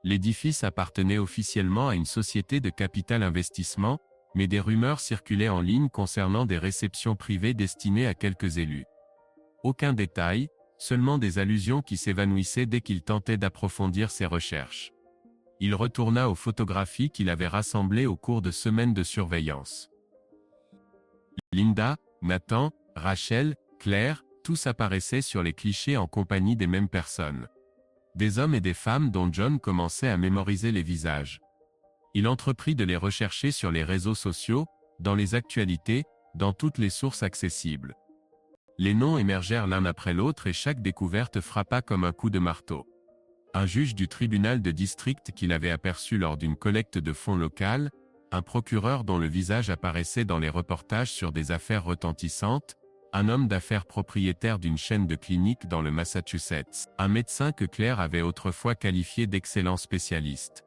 L'édifice appartenait officiellement à une société de capital investissement, mais des rumeurs circulaient en ligne concernant des réceptions privées destinées à quelques élus. Aucun détail, seulement des allusions qui s'évanouissaient dès qu'il tentait d'approfondir ses recherches. Il retourna aux photographies qu'il avait rassemblées au cours de semaines de surveillance. Linda, Nathan, Rachel, Claire, tous apparaissaient sur les clichés en compagnie des mêmes personnes. Des hommes et des femmes dont John commençait à mémoriser les visages. Il entreprit de les rechercher sur les réseaux sociaux, dans les actualités, dans toutes les sources accessibles. Les noms émergèrent l'un après l'autre et chaque découverte frappa comme un coup de marteau. Un juge du tribunal de district qu'il avait aperçu lors d'une collecte de fonds locale, un procureur dont le visage apparaissait dans les reportages sur des affaires retentissantes, un homme d'affaires propriétaire d'une chaîne de cliniques dans le Massachusetts, un médecin que Claire avait autrefois qualifié d'excellent spécialiste.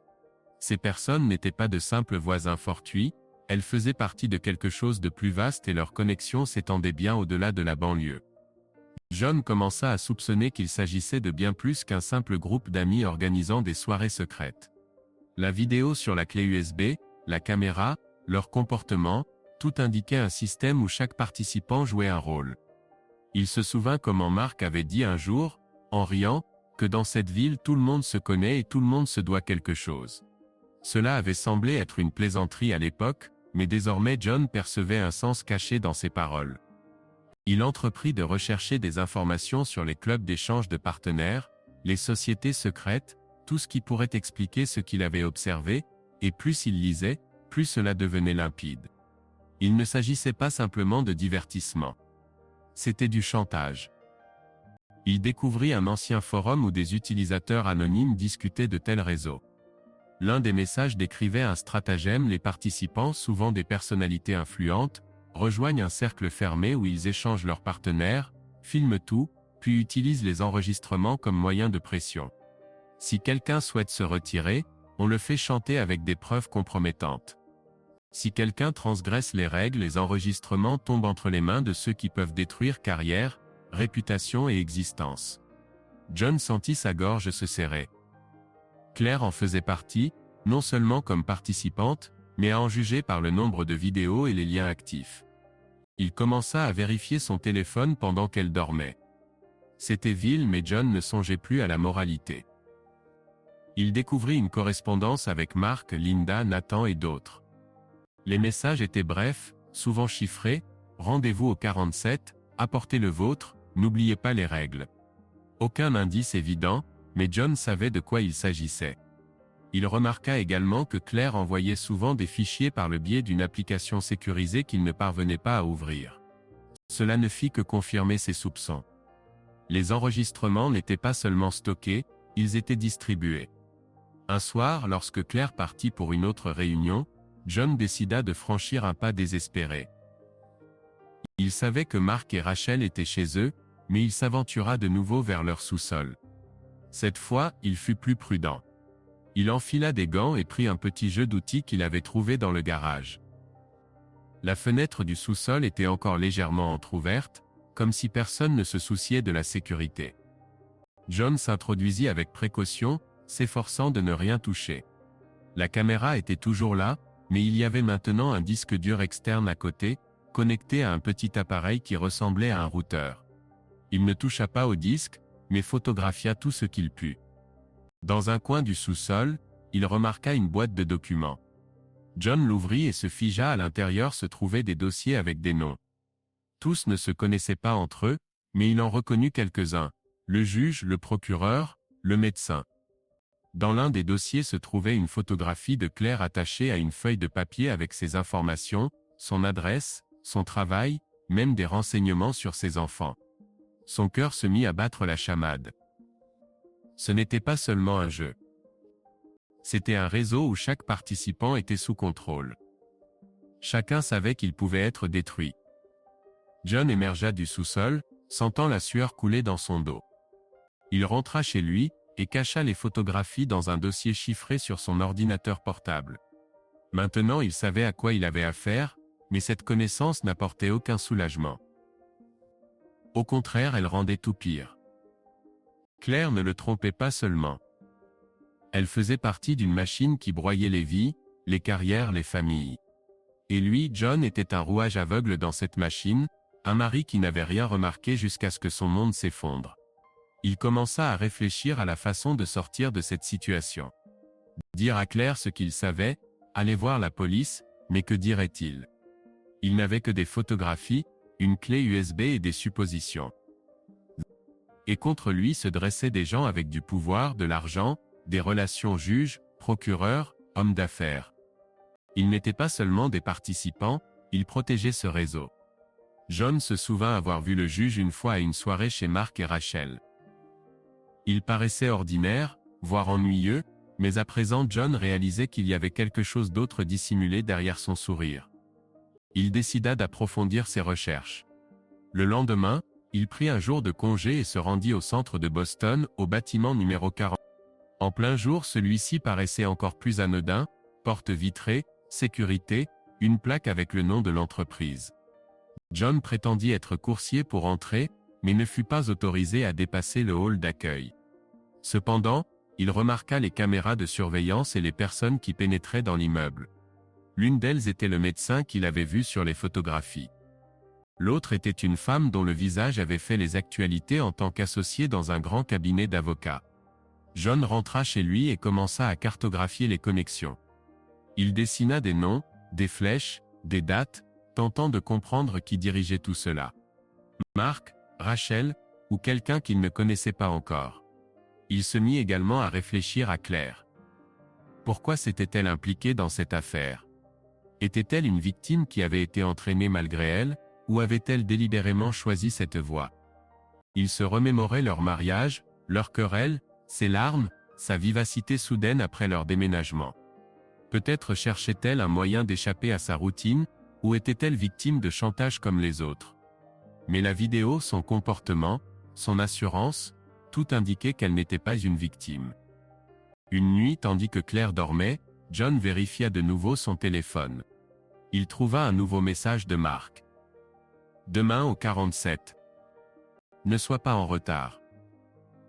Ces personnes n'étaient pas de simples voisins fortuits, elles faisaient partie de quelque chose de plus vaste et leur connexion s'étendait bien au-delà de la banlieue. John commença à soupçonner qu'il s'agissait de bien plus qu'un simple groupe d'amis organisant des soirées secrètes. La vidéo sur la clé USB, la caméra, leur comportement, tout indiquait un système où chaque participant jouait un rôle. Il se souvint comment Mark avait dit un jour, en riant, que dans cette ville tout le monde se connaît et tout le monde se doit quelque chose. Cela avait semblé être une plaisanterie à l'époque, mais désormais John percevait un sens caché dans ses paroles. Il entreprit de rechercher des informations sur les clubs d'échange de partenaires, les sociétés secrètes, tout ce qui pourrait expliquer ce qu'il avait observé, et plus il lisait, plus cela devenait limpide. Il ne s'agissait pas simplement de divertissement. C'était du chantage. Il découvrit un ancien forum où des utilisateurs anonymes discutaient de tels réseaux. L'un des messages décrivait un stratagème: les participants, souvent des personnalités influentes, rejoignent un cercle fermé où ils échangent leurs partenaires, filment tout, puis utilisent les enregistrements comme moyen de pression. Si quelqu'un souhaite se retirer, on le fait chanter avec des preuves compromettantes. Si quelqu'un transgresse les règles, les enregistrements tombent entre les mains de ceux qui peuvent détruire carrière, réputation et existence. John sentit sa gorge se serrer. Claire en faisait partie, non seulement comme participante, mais à en juger par le nombre de vidéos et les liens actifs. Il commença à vérifier son téléphone pendant qu'elle dormait. C'était vil, mais John ne songeait plus à la moralité. Il découvrit une correspondance avec Mark, Linda, Nathan et d'autres. Les messages étaient brefs, souvent chiffrés: rendez-vous au 47, apportez le vôtre, n'oubliez pas les règles. Aucun indice évident, mais John savait de quoi il s'agissait. Il remarqua également que Claire envoyait souvent des fichiers par le biais d'une application sécurisée qu'il ne parvenait pas à ouvrir. Cela ne fit que confirmer ses soupçons. Les enregistrements n'étaient pas seulement stockés, ils étaient distribués. Un soir, lorsque Claire partit pour une autre réunion, John décida de franchir un pas désespéré. Il savait que Mark et Rachel étaient chez eux, mais il s'aventura de nouveau vers leur sous-sol. Cette fois, il fut plus prudent. Il enfila des gants et prit un petit jeu d'outils qu'il avait trouvé dans le garage. La fenêtre du sous-sol était encore légèrement entr'ouverte, comme si personne ne se souciait de la sécurité. John s'introduisit avec précaution, s'efforçant de ne rien toucher. La caméra était toujours là, mais il y avait maintenant un disque dur externe à côté, connecté à un petit appareil qui ressemblait à un routeur. Il ne toucha pas au disque, mais photographia tout ce qu'il put. Dans un coin du sous-sol, il remarqua une boîte de documents. John l'ouvrit et se figea. À l'intérieur se trouvaient des dossiers avec des noms. Tous ne se connaissaient pas entre eux, mais il en reconnut quelques-uns: le juge, le procureur, le médecin. Dans l'un des dossiers se trouvait une photographie de Claire attachée à une feuille de papier avec ses informations, son adresse, son travail, même des renseignements sur ses enfants. Son cœur se mit à battre la chamade. Ce n'était pas seulement un jeu. C'était un réseau où chaque participant était sous contrôle. Chacun savait qu'il pouvait être détruit. John émergea du sous-sol, sentant la sueur couler dans son dos. Il rentra chez lui, et cacha les photographies dans un dossier chiffré sur son ordinateur portable. Maintenant il savait à quoi il avait affaire, mais cette connaissance n'apportait aucun soulagement. Au contraire, elle rendait tout pire. Claire ne le trompait pas seulement. Elle faisait partie d'une machine qui broyait les vies, les carrières, les familles. Et lui, John, était un rouage aveugle dans cette machine, un mari qui n'avait rien remarqué jusqu'à ce que son monde s'effondre. Il commença à réfléchir à la façon de sortir de cette situation. Dire à Claire ce qu'il savait, aller voir la police, mais que dirait-il? Il n'avait que des photographies, une clé USB et des suppositions. Et contre lui se dressaient des gens avec du pouvoir, de l'argent, des relations juges, procureurs, hommes d'affaires. Ils n'étaient pas seulement des participants, ils protégeaient ce réseau. John se souvint avoir vu le juge une fois à une soirée chez Mark et Rachel. Il paraissait ordinaire, voire ennuyeux, mais à présent John réalisait qu'il y avait quelque chose d'autre dissimulé derrière son sourire. Il décida d'approfondir ses recherches. Le lendemain, il prit un jour de congé et se rendit au centre de Boston, au bâtiment numéro 40. En plein jour, celui-ci paraissait encore plus anodin: porte vitrée, sécurité, une plaque avec le nom de l'entreprise. John prétendit être coursier pour entrer, mais ne fut pas autorisé à dépasser le hall d'accueil. Cependant, il remarqua les caméras de surveillance et les personnes qui pénétraient dans l'immeuble. L'une d'elles était le médecin qu'il avait vu sur les photographies. L'autre était une femme dont le visage avait fait les actualités en tant qu'associée dans un grand cabinet d'avocats. John rentra chez lui et commença à cartographier les connexions. Il dessina des noms, des flèches, des dates, tentant de comprendre qui dirigeait tout cela. Mark, Rachel, ou quelqu'un qu'il ne connaissait pas encore. Il se mit également à réfléchir à Claire. Pourquoi s'était-elle impliquée dans cette affaire? Était-elle une victime qui avait été entraînée malgré elle, ou avait-elle délibérément choisi cette voie? Il se remémorait leur mariage, leur querelle, ses larmes, sa vivacité soudaine après leur déménagement. Peut-être cherchait-elle un moyen d'échapper à sa routine, ou était-elle victime de chantage comme les autres? Mais la vidéo, son comportement, son assurance, tout indiquait qu'elle n'était pas une victime. Une nuit, tandis que Claire dormait, John vérifia de nouveau son téléphone. Il trouva un nouveau message de Mark. Demain au 47. Ne sois pas en retard.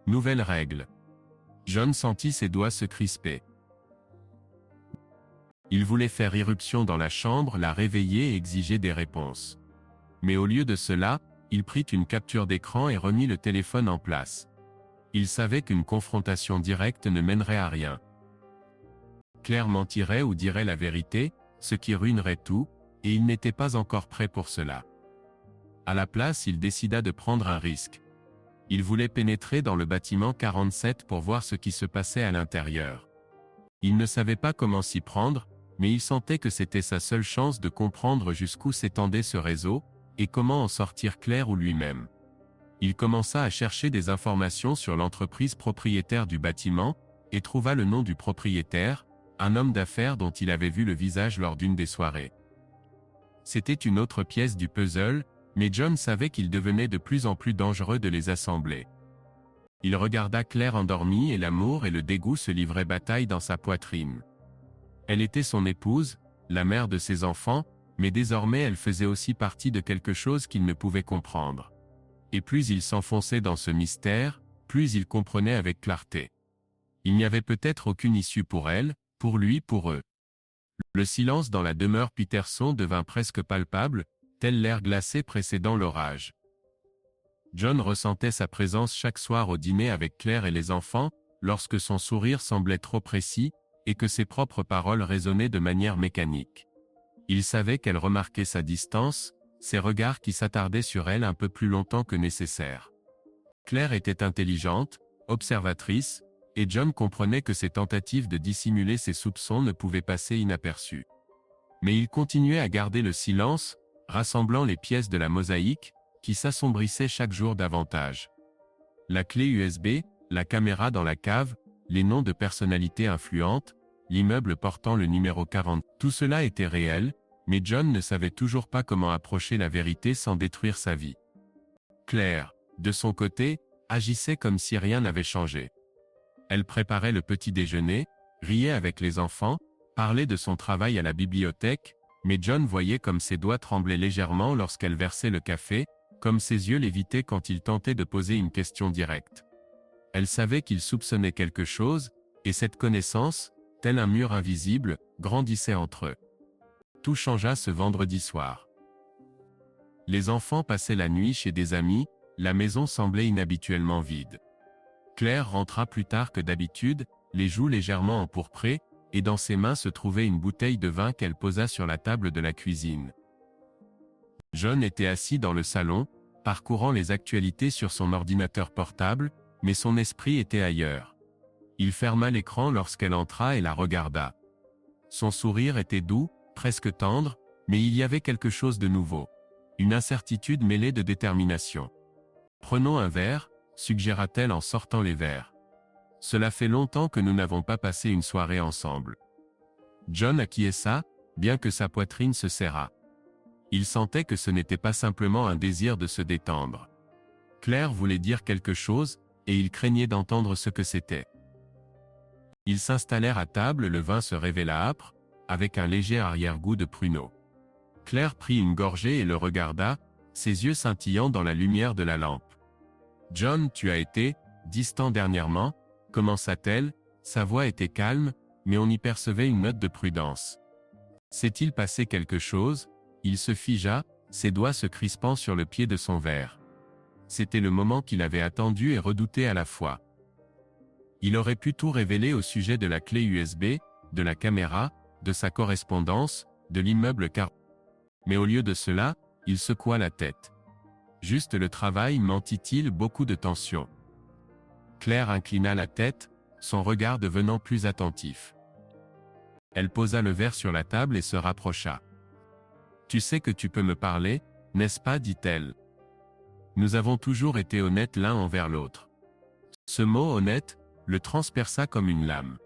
Nouvelle règle. John sentit ses doigts se crisper. Il voulait faire irruption dans la chambre, la réveiller et exiger des réponses. Mais au lieu de cela, il prit une capture d'écran et remit le téléphone en place. Il savait qu'une confrontation directe ne mènerait à rien. Claire mentirait ou dirait la vérité, ce qui ruinerait tout, et il n'était pas encore prêt pour cela. À la place, il décida de prendre un risque. Il voulait pénétrer dans le bâtiment 47 pour voir ce qui se passait à l'intérieur. Il ne savait pas comment s'y prendre, mais il sentait que c'était sa seule chance de comprendre jusqu'où s'étendait ce réseau, et comment en sortir Claire ou lui-même. Il commença à chercher des informations sur l'entreprise propriétaire du bâtiment, et trouva le nom du propriétaire, un homme d'affaires dont il avait vu le visage lors d'une des soirées. C'était une autre pièce du puzzle, mais John savait qu'il devenait de plus en plus dangereux de les assembler. Il regarda Claire endormie et l'amour et le dégoût se livraient bataille dans sa poitrine. Elle était son épouse, la mère de ses enfants, mais désormais elle faisait aussi partie de quelque chose qu'il ne pouvait comprendre. Et plus il s'enfonçait dans ce mystère, plus il comprenait avec clarté. Il n'y avait peut-être aucune issue pour elle, pour lui, pour eux. Le silence dans la demeure Peterson devint presque palpable, tel l'air glacé précédant l'orage. John ressentait sa présence chaque soir au dîner avec Claire et les enfants, lorsque son sourire semblait trop précis, et que ses propres paroles résonnaient de manière mécanique. Il savait qu'elle remarquait sa distance, ses regards qui s'attardaient sur elle un peu plus longtemps que nécessaire. Claire était intelligente, observatrice, et John comprenait que ses tentatives de dissimuler ses soupçons ne pouvaient passer inaperçues. Mais il continuait à garder le silence, rassemblant les pièces de la mosaïque, qui s'assombrissait chaque jour davantage. La clé USB, la caméra dans la cave, les noms de personnalités influentes, l'immeuble portant le numéro 40, tout cela était réel, mais John ne savait toujours pas comment approcher la vérité sans détruire sa vie. Claire, de son côté, agissait comme si rien n'avait changé. Elle préparait le petit déjeuner, riait avec les enfants, parlait de son travail à la bibliothèque, mais John voyait comme ses doigts tremblaient légèrement lorsqu'elle versait le café, comme ses yeux l'évitaient quand il tentait de poser une question directe. Elle savait qu'il soupçonnait quelque chose, et cette connaissance, tel un mur invisible, grandissait entre eux. Tout changea ce vendredi soir. Les enfants passaient la nuit chez des amis, la maison semblait inhabituellement vide. Claire rentra plus tard que d'habitude, les joues légèrement empourprées, et dans ses mains se trouvait une bouteille de vin qu'elle posa sur la table de la cuisine. John était assis dans le salon, parcourant les actualités sur son ordinateur portable, mais son esprit était ailleurs. Il ferma l'écran lorsqu'elle entra et la regarda. Son sourire était doux, presque tendre, mais il y avait quelque chose de nouveau. Une incertitude mêlée de détermination. « Prenons un verre », suggéra-t-elle en sortant les verres. « Cela fait longtemps que nous n'avons pas passé une soirée ensemble. » John acquiesça, bien que sa poitrine se serrât. Il sentait que ce n'était pas simplement un désir de se détendre. Claire voulait dire quelque chose, et il craignait d'entendre ce que c'était. Ils s'installèrent à table, le vin se révéla âpre, avec un léger arrière-goût de pruneau. Claire prit une gorgée et le regarda, ses yeux scintillant dans la lumière de la lampe. « John, tu as été distant dernièrement » commença-t-elle, sa voix était calme, mais on y percevait une note de prudence. S'est-il passé quelque chose? Il se figea, ses doigts se crispant sur le pied de son verre. C'était le moment qu'il avait attendu et redouté à la fois. Il aurait pu tout révéler au sujet de la clé USB, de la caméra, de sa correspondance, de l'immeuble car. Mais au lieu de cela, il secoua la tête. Juste le travail, mentit-il, beaucoup de tension. Claire inclina la tête, son regard devenant plus attentif. Elle posa le verre sur la table et se rapprocha. « Tu sais que tu peux me parler, n'est-ce pas » dit-elle. « Nous avons toujours été honnêtes l'un envers l'autre. » Ce mot honnête, le transperça comme une lame.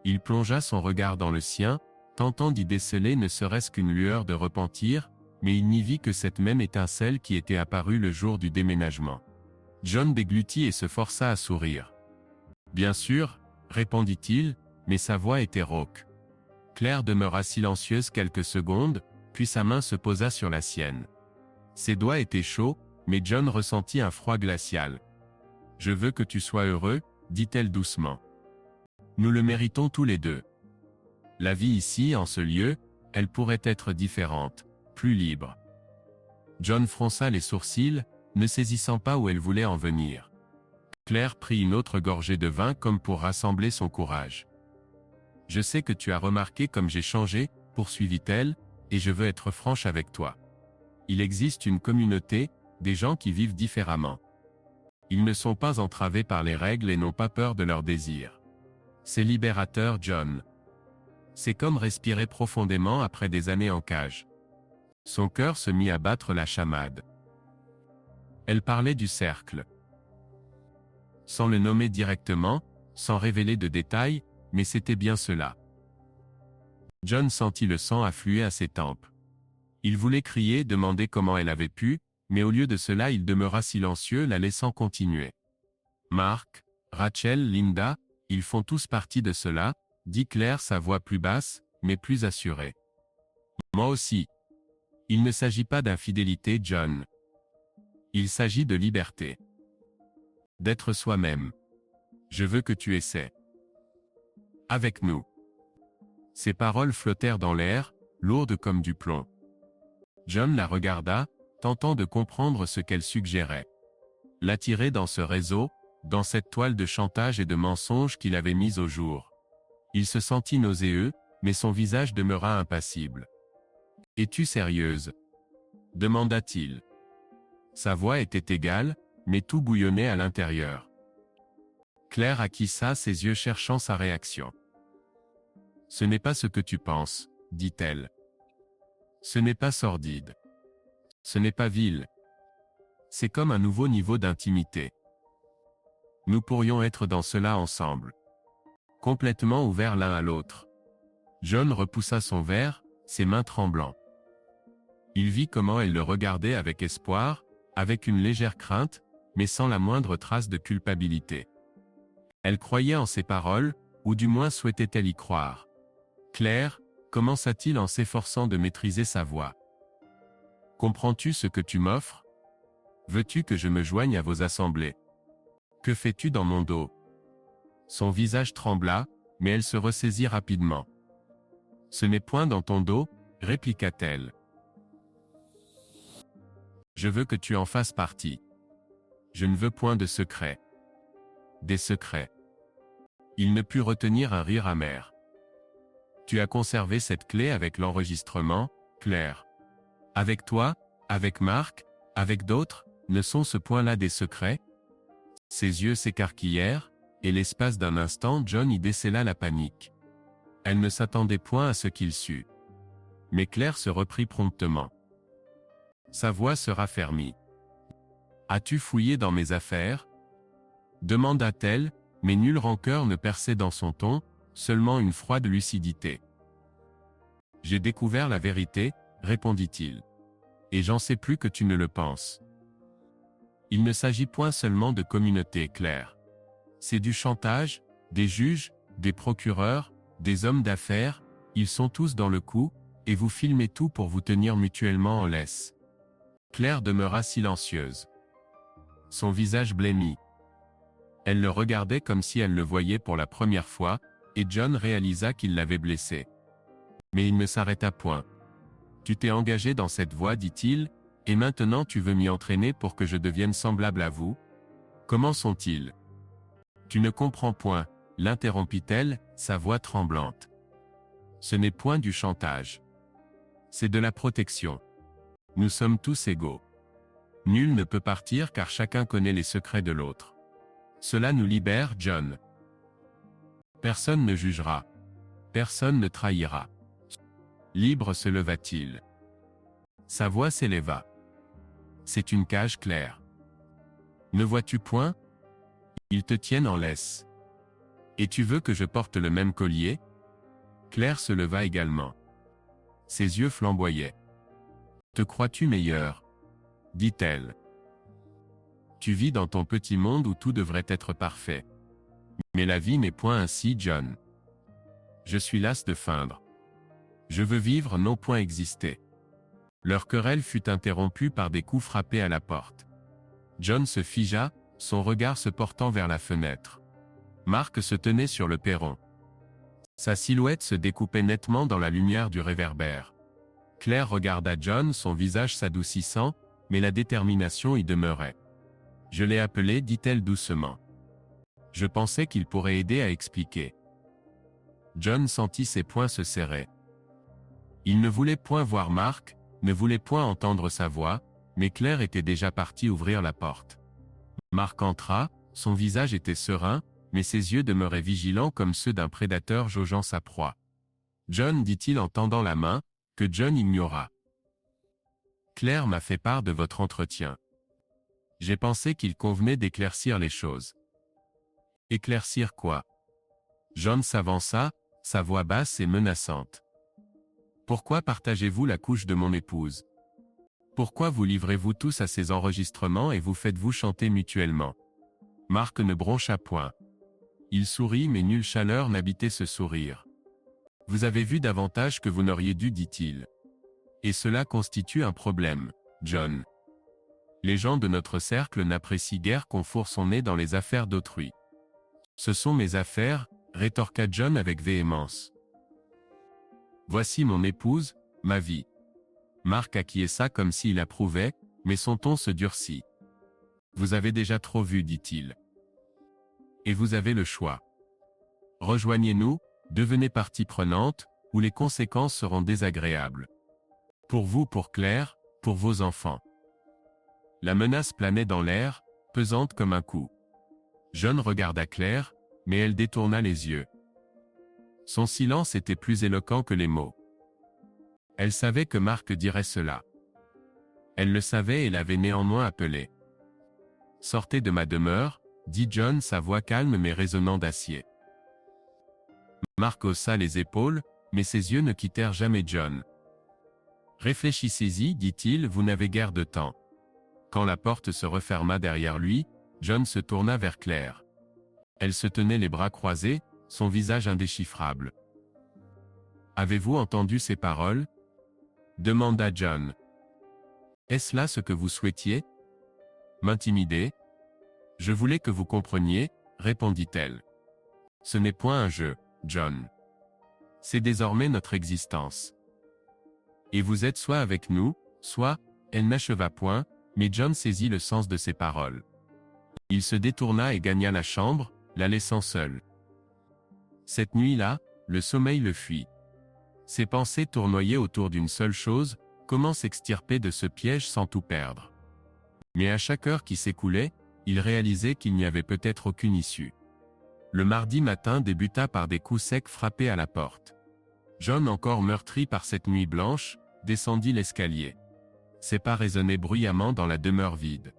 Il plongea son regard dans le sien, tentant d'y déceler ne serait-ce qu'une lueur de repentir, mais il n'y vit que cette même étincelle qui était apparue le jour du déménagement. John déglutit et se força à sourire. « Bien sûr, » répondit-il, mais sa voix était rauque. Claire demeura silencieuse quelques secondes, puis sa main se posa sur la sienne. Ses doigts étaient chauds, mais John ressentit un froid glacial. « Je veux que tu sois heureux, » dit-elle doucement. « Nous le méritons tous les deux. La vie ici, en ce lieu, elle pourrait être différente, plus libre. » John fronça les sourcils, ne saisissant pas où elle voulait en venir. Claire prit une autre gorgée de vin comme pour rassembler son courage. « Je sais que tu as remarqué comme j'ai changé, » poursuivit-elle, « et je veux être franche avec toi. Il existe une communauté, des gens qui vivent différemment. Ils ne sont pas entravés par les règles et n'ont pas peur de leurs désirs. C'est libérateur, John. C'est comme respirer profondément après des années en cage. » Son cœur se mit à battre la chamade. Elle parlait du cercle. Sans le nommer directement, sans révéler de détails, mais c'était bien cela. John sentit le sang affluer à ses tempes. Il voulait crier, demander comment elle avait pu, mais au lieu de cela il demeura silencieux, la laissant continuer. « Mark, Rachel, Linda, ils font tous partie de cela, » dit Claire, sa voix plus basse, mais plus assurée. « Moi aussi. Il ne s'agit pas d'infidélité, John. Il s'agit de liberté. D'être soi-même. Je veux que tu essaies. Avec nous. » Ces paroles flottèrent dans l'air, lourdes comme du plomb. John la regarda, tentant de comprendre ce qu'elle suggérait. L'attirer dans ce réseau, dans cette toile de chantage et de mensonges qu'il avait mise au jour. Il se sentit nauséeux, mais son visage demeura impassible. « Es-tu sérieuse ?» demanda-t-il. Sa voix était égale, mais tout bouillonnait à l'intérieur. Claire acquiesça, ses yeux cherchant sa réaction. « Ce n'est pas ce que tu penses, » dit-elle. « Ce n'est pas sordide. Ce n'est pas vil. C'est comme un nouveau niveau d'intimité. Nous pourrions être dans cela ensemble. Complètement ouverts l'un à l'autre. » John repoussa son verre, ses mains tremblant. Il vit comment elle le regardait avec espoir, avec une légère crainte, mais sans la moindre trace de culpabilité. Elle croyait en ses paroles, ou du moins souhaitait-elle y croire. « Claire, » commença-t-il en s'efforçant de maîtriser sa voix. « Comprends-tu ce que tu m'offres? Veux-tu que je me joigne à vos assemblées? Que fais-tu dans mon dos? » Son visage trembla, mais elle se ressaisit rapidement. « Ce n'est point dans ton dos, » répliqua-t-elle. « Je veux que tu en fasses partie. Je ne veux point de secrets. Des secrets. » Il ne put retenir un rire amer. « Tu as conservé cette clé avec l'enregistrement, Claire. Avec toi, avec Mark, avec d'autres, ne sont ce point-là des secrets? » Ses yeux s'écarquillèrent, et l'espace d'un instant John y décela la panique. Elle ne s'attendait point à ce qu'il sût. Mais Claire se reprit promptement. Sa voix se raffermit. « As-tu fouillé dans mes affaires ?» demanda-t-elle, mais nulle rancœur ne perçait dans son ton, seulement une froide lucidité. « J'ai découvert la vérité, » répondit-il. « Et j'en sais plus que tu ne le penses. Il ne s'agit point seulement de communauté, Claire. C'est du chantage, des juges, des procureurs, des hommes d'affaires, ils sont tous dans le coup, et vous filmez tout pour vous tenir mutuellement en laisse. » Claire demeura silencieuse. Son visage blêmit. Elle le regardait comme si elle le voyait pour la première fois, et John réalisa qu'il l'avait blessée. Mais il ne s'arrêta point. « Tu t'es engagé dans cette voie, dit-il, et maintenant tu veux m'y entraîner pour que je devienne semblable à vous? Comment sont-ils? » Tu ne comprends point, l'interrompit-elle, sa voix tremblante. Ce n'est point du chantage. C'est de la protection. Nous sommes tous égaux. Nul ne peut partir car chacun connaît les secrets de l'autre. Cela nous libère, John. Personne ne jugera. Personne ne trahira. Libre se leva-t-il. Sa voix s'éleva. C'est une cage claire. Ne vois-tu point? Ils te tiennent en laisse. Et tu veux que je porte le même collier? Claire se leva également. Ses yeux flamboyaient. Te crois-tu meilleur? Dit-elle. Tu vis dans ton petit monde où tout devrait être parfait. Mais la vie n'est point ainsi, John. Je suis las de feindre. Je veux vivre, non point exister. Leur querelle fut interrompue par des coups frappés à la porte. John se figea, son regard se portant vers la fenêtre. Mark se tenait sur le perron. Sa silhouette se découpait nettement dans la lumière du réverbère. Claire regarda John, son visage s'adoucissant, mais la détermination y demeurait. Je l'ai appelé, dit-elle doucement. Je pensais qu'il pourrait aider à expliquer. John sentit ses poings se serrer. Il ne voulait point voir Mark, ne voulait point entendre sa voix, mais Claire était déjà partie ouvrir la porte. Mark entra, son visage était serein, mais ses yeux demeuraient vigilants comme ceux d'un prédateur jaugeant sa proie. John, dit-il en tendant la main, que John ignora. Claire m'a fait part de votre entretien. J'ai pensé qu'il convenait d'éclaircir les choses. Éclaircir quoi? John s'avança, sa voix basse et menaçante. Pourquoi partagez-vous la couche de mon épouse? Pourquoi vous livrez-vous tous à ces enregistrements et vous faites-vous chanter mutuellement? Mark ne broncha point. Il sourit mais nulle chaleur n'habitait ce sourire. Vous avez vu davantage que vous n'auriez dû, dit-il. Et cela constitue un problème, John. Les gens de notre cercle n'apprécient guère qu'on fourre son nez dans les affaires d'autrui. Ce sont mes affaires, rétorqua John avec véhémence. Voici mon épouse, ma vie. Mark acquiesça comme s'il approuvait, mais son ton se durcit. Vous avez déjà trop vu, dit-il. Et vous avez le choix. Rejoignez-nous, devenez partie prenante, ou les conséquences seront désagréables. Pour vous, pour Claire, pour vos enfants. La menace planait dans l'air, pesante comme un coup. John regarda Claire, mais elle détourna les yeux. Son silence était plus éloquent que les mots. Elle savait que Mark dirait cela. Elle le savait et l'avait néanmoins appelé. Sortez de ma demeure, dit John, sa voix calme mais résonnant d'acier. Mark haussa les épaules, mais ses yeux ne quittèrent jamais John. Réfléchissez-y, dit-il, vous n'avez guère de temps. Quand la porte se referma derrière lui, John se tourna vers Claire. Elle se tenait les bras croisés, son visage indéchiffrable. Avez-vous entendu ces paroles? Demanda John. Est-ce là ce que vous souhaitiez? M'intimider? Je voulais que vous compreniez, répondit-elle. Ce n'est point un jeu, John. C'est désormais notre existence. Et vous êtes soit avec nous, soit, elle n'acheva point, mais John saisit le sens de ses paroles. Il se détourna et gagna la chambre, la laissant seule. Cette nuit-là, le sommeil le fuit. Ses pensées tournoyaient autour d'une seule chose, comment s'extirper de ce piège sans tout perdre. Mais à chaque heure qui s'écoulait, il réalisait qu'il n'y avait peut-être aucune issue. Le mardi matin débuta par des coups secs frappés à la porte. John, encore meurtri par cette nuit blanche, descendit l'escalier. Ses pas résonnaient bruyamment dans la demeure vide.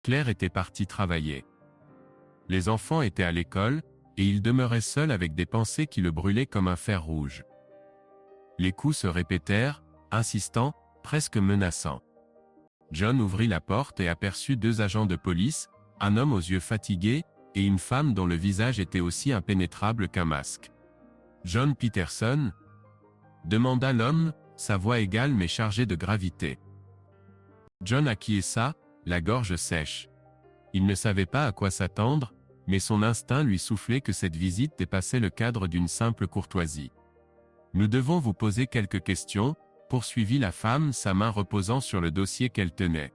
Claire était partie travailler. Les enfants étaient à l'école, et il demeurait seul avec des pensées qui le brûlaient comme un fer rouge. Les coups se répétèrent, insistants, presque menaçants. John ouvrit la porte et aperçut deux agents de police, un homme aux yeux fatigués, et une femme dont le visage était aussi impénétrable qu'un masque. John Peterson? Demanda l'homme, sa voix égale mais chargée de gravité. John acquiesça, la gorge sèche. Il ne savait pas à quoi s'attendre, mais son instinct lui soufflait que cette visite dépassait le cadre d'une simple courtoisie. Nous devons vous poser quelques questions, poursuivit la femme, sa main reposant sur le dossier qu'elle tenait.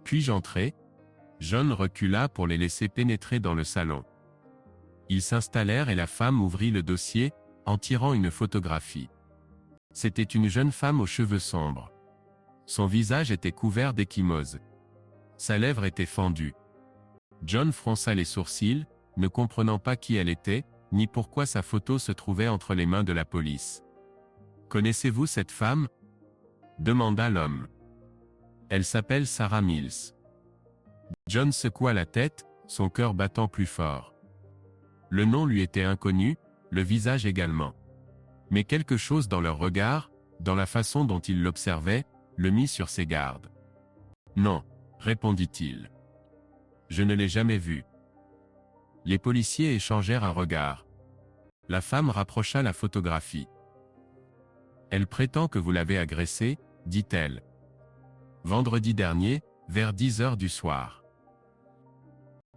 Puis-je entrer? John recula pour les laisser pénétrer dans le salon. Ils s'installèrent et la femme ouvrit le dossier, en tirant une photographie. C'était une jeune femme aux cheveux sombres. Son visage était couvert d'ecchymoses. Sa lèvre était fendue. John fronça les sourcils, ne comprenant pas qui elle était, ni pourquoi sa photo se trouvait entre les mains de la police. « Connaissez-vous cette femme » demanda l'homme. « Elle s'appelle Sarah Mills. » John secoua la tête, son cœur battant plus fort. Le nom lui était inconnu, le visage également. Mais quelque chose dans leur regard, dans la façon dont il l'observait, le mit sur ses gardes. « Non, » répondit-il. « Je ne l'ai jamais vu. » Les policiers échangèrent un regard. La femme rapprocha la photographie. « Elle prétend que vous l'avez agressée, » dit-elle. « Vendredi dernier, vers 10 heures du soir.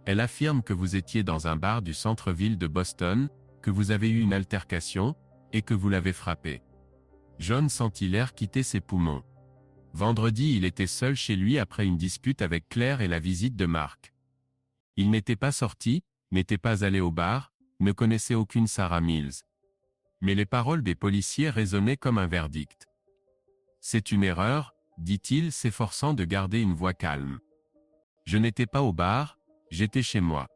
Elle affirme que vous étiez dans un bar du centre-ville de Boston, que vous avez eu une altercation, et que vous l'avez frappée. » John sentit l'air quitter ses poumons. Vendredi, il était seul chez lui après une dispute avec Claire et la visite de Mark. Il n'était pas sorti, n'était pas allé au bar, ne connaissait aucune Sarah Mills. Mais les paroles des policiers résonnaient comme un verdict. « C'est une erreur, » dit-il, s'efforçant de garder une voix calme. « Je n'étais pas au bar, j'étais chez moi. »«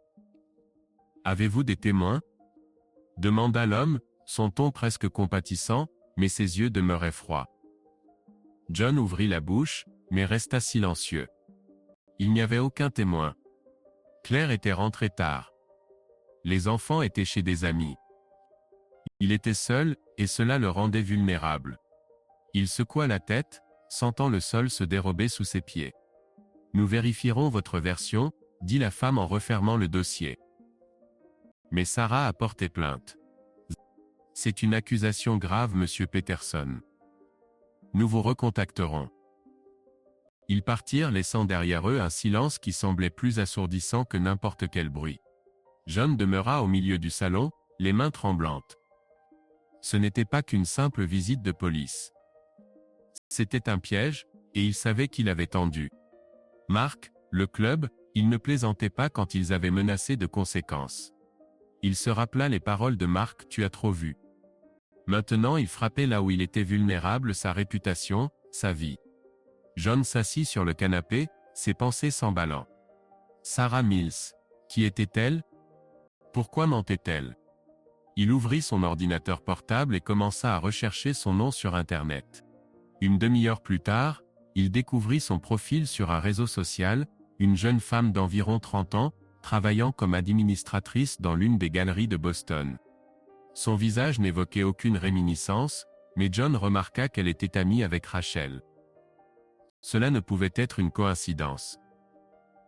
Avez-vous des témoins ?» demanda l'homme, son ton presque compatissant, mais ses yeux demeuraient froids. John ouvrit la bouche, mais resta silencieux. Il n'y avait aucun témoin. Claire était rentrée tard. Les enfants étaient chez des amis. Il était seul, et cela le rendait vulnérable. Il secoua la tête, sentant le sol se dérober sous ses pieds. « Nous vérifierons votre version, » dit la femme en refermant le dossier. Mais Sarah a porté plainte. « C'est une accusation grave, monsieur Peterson. Nous vous recontacterons. » Ils partirent laissant derrière eux un silence qui semblait plus assourdissant que n'importe quel bruit. John demeura au milieu du salon, les mains tremblantes. Ce n'était pas qu'une simple visite de police. C'était un piège, et il savait qu'il avait tendu. Mark, le club, il ne plaisantait pas quand ils avaient menacé de conséquences. Il se rappela les paroles de Mark « Tu as trop vu ». Maintenant il frappait là où il était vulnérable, sa réputation, sa vie. John s'assit sur le canapé, ses pensées s'emballant. Sarah Mills. Qui était-elle? Pourquoi mentait-elle? Il ouvrit son ordinateur portable et commença à rechercher son nom sur Internet. Une demi-heure plus tard, il découvrit son profil sur un réseau social, une jeune femme d'environ 30 ans, travaillant comme administratrice dans l'une des galeries de Boston. Son visage n'évoquait aucune réminiscence, mais John remarqua qu'elle était amie avec Rachel. Cela ne pouvait être une coïncidence.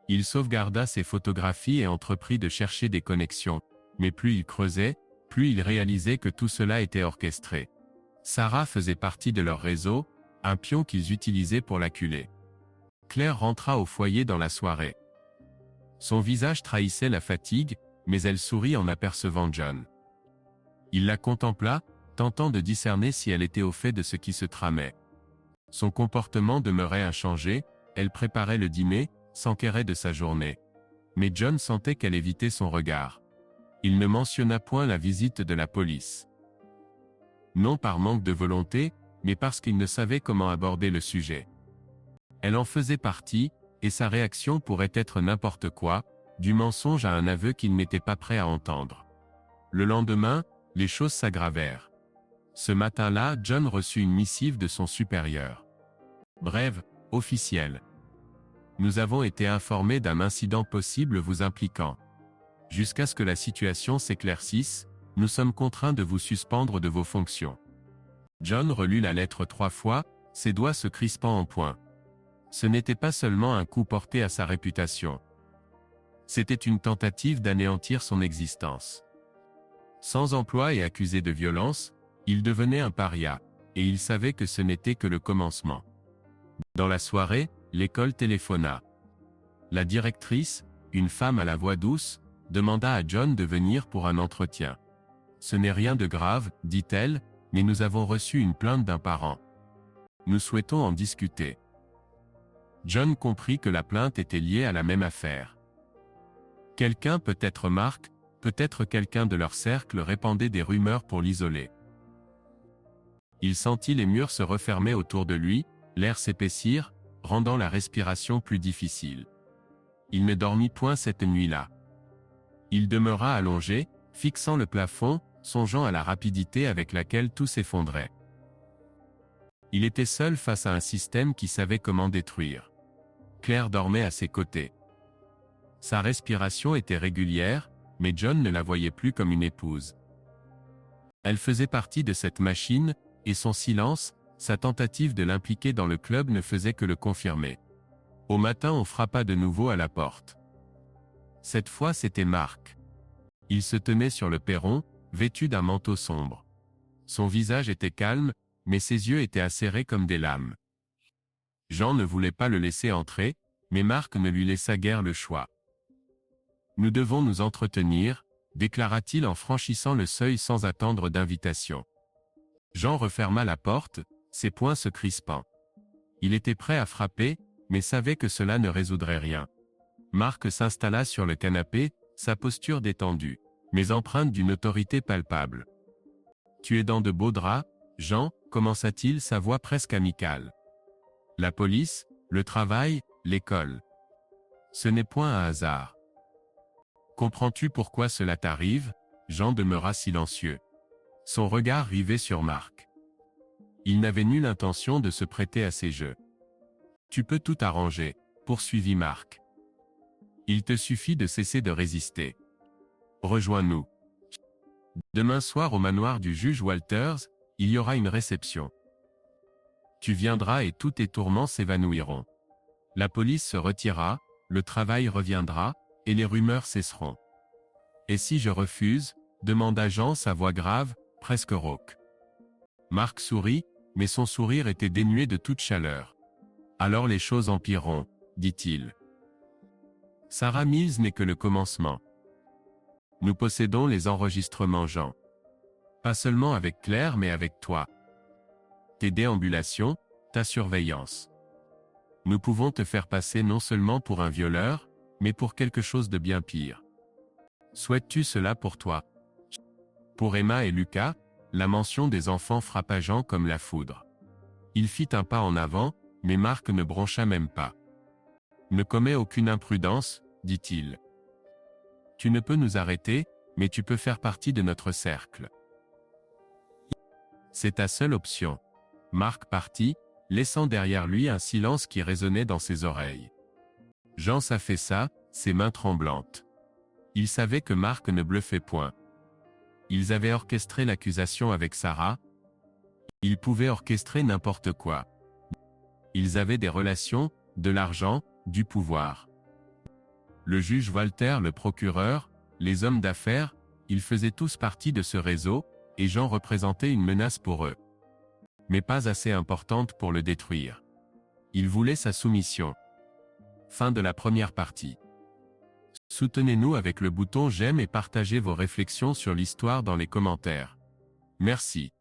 Il sauvegarda ses photographies et entreprit de chercher des connexions, mais plus il creusait, plus il réalisait que tout cela était orchestré. Sarah faisait partie de leur réseau, un pion qu'ils utilisaient pour l'acculer. Claire rentra au foyer dans la soirée. Son visage trahissait la fatigue, mais elle sourit en apercevant John. Il la contempla, tentant de discerner si elle était au fait de ce qui se tramait. Son comportement demeurait inchangé, elle préparait le dîner, s'enquérait de sa journée. Mais John sentait qu'elle évitait son regard. Il ne mentionna point la visite de la police. Non par manque de volonté, mais parce qu'il ne savait comment aborder le sujet. Elle en faisait partie, et sa réaction pourrait être n'importe quoi, du mensonge à un aveu qu'il n'était pas prêt à entendre. Le lendemain, les choses s'aggravèrent. Ce matin-là, John reçut une missive de son supérieur. Brève, officielle. Nous avons été informés d'un incident possible vous impliquant. Jusqu'à ce que la situation s'éclaircisse, nous sommes contraints de vous suspendre de vos fonctions. John relut la lettre 3 fois, ses doigts se crispant en point. Ce n'était pas seulement un coup porté à sa réputation. C'était une tentative d'anéantir son existence. Sans emploi et accusé de violence, il devenait un paria, et il savait que ce n'était que le commencement. Dans la soirée, l'école téléphona. La directrice, une femme à la voix douce, demanda à John de venir pour un entretien. « Ce n'est rien de grave, dit-elle, mais nous avons reçu une plainte d'un parent. Nous souhaitons en discuter. » John comprit que la plainte était liée à la même affaire. Quelqu'un, peut-être Mark, peut-être quelqu'un de leur cercle répandait des rumeurs pour l'isoler. Il sentit les murs se refermer autour de lui, l'air s'épaissir, rendant la respiration plus difficile. Il ne dormit point cette nuit-là. Il demeura allongé, fixant le plafond, songeant à la rapidité avec laquelle tout s'effondrait. Il était seul face à un système qui savait comment détruire. Claire dormait à ses côtés. Sa respiration était régulière, mais John ne la voyait plus comme une épouse. Elle faisait partie de cette machine, et son silence, sa tentative de l'impliquer dans le club ne faisait que le confirmer. Au matin, on frappa de nouveau à la porte. Cette fois, c'était Mark. Il se tenait sur le perron, vêtu d'un manteau sombre. Son visage était calme, mais ses yeux étaient acérés comme des lames. Jean ne voulait pas le laisser entrer, mais Mark ne lui laissa guère le choix. « Nous devons nous entretenir », déclara-t-il en franchissant le seuil sans attendre d'invitation. Jean referma la porte, ses poings se crispant. Il était prêt à frapper, mais savait que cela ne résoudrait rien. Mark s'installa sur le canapé, sa posture détendue, mais empreinte d'une autorité palpable. « Tu es dans de beaux draps, Jean », commença-t-il, sa voix presque amicale. « La police, le travail, l'école. Ce n'est point un hasard. Comprends-tu pourquoi cela t'arrive ?» Jean demeura silencieux. Son regard rivait sur Mark. Il n'avait nulle intention de se prêter à ces jeux. « Tu peux tout arranger, » poursuivit Mark. « Il te suffit de cesser de résister. Rejoins-nous. Demain soir au manoir du juge Walters, il y aura une réception. Tu viendras et tous tes tourments s'évanouiront. La police se retirera, le travail reviendra, et les rumeurs cesseront. Et si je refuse ? Demanda Jean, sa voix grave, presque rauque. Mark sourit, mais son sourire était dénué de toute chaleur. Alors les choses empireront, dit-il. Sarah Mills n'est que le commencement. Nous possédons les enregistrements, Jean. Pas seulement avec Claire, mais avec toi. Tes déambulations, ta surveillance. Nous pouvons te faire passer non seulement pour un violeur, mais pour quelque chose de bien pire. Souhaites-tu cela pour toi ? Pour Emma et Lucas, la mention des enfants frappa Jean comme la foudre. Il fit un pas en avant, mais Mark ne broncha même pas. Ne commets aucune imprudence, dit-il. Tu ne peux nous arrêter, mais tu peux faire partie de notre cercle. C'est ta seule option. Mark partit, laissant derrière lui un silence qui résonnait dans ses oreilles. Jean s'affaissa, ses mains tremblantes. Il savait que Mark ne bluffait point. Ils avaient orchestré l'accusation avec Sarah. Ils pouvaient orchestrer n'importe quoi. Ils avaient des relations, de l'argent, du pouvoir. Le juge Walter, le procureur, les hommes d'affaires, ils faisaient tous partie de ce réseau, et Jean représentait une menace pour eux. Mais pas assez importante pour le détruire. Il voulait sa soumission. Fin de la première partie. Soutenez-nous avec le bouton j'aime et partagez vos réflexions sur l'histoire dans les commentaires. Merci.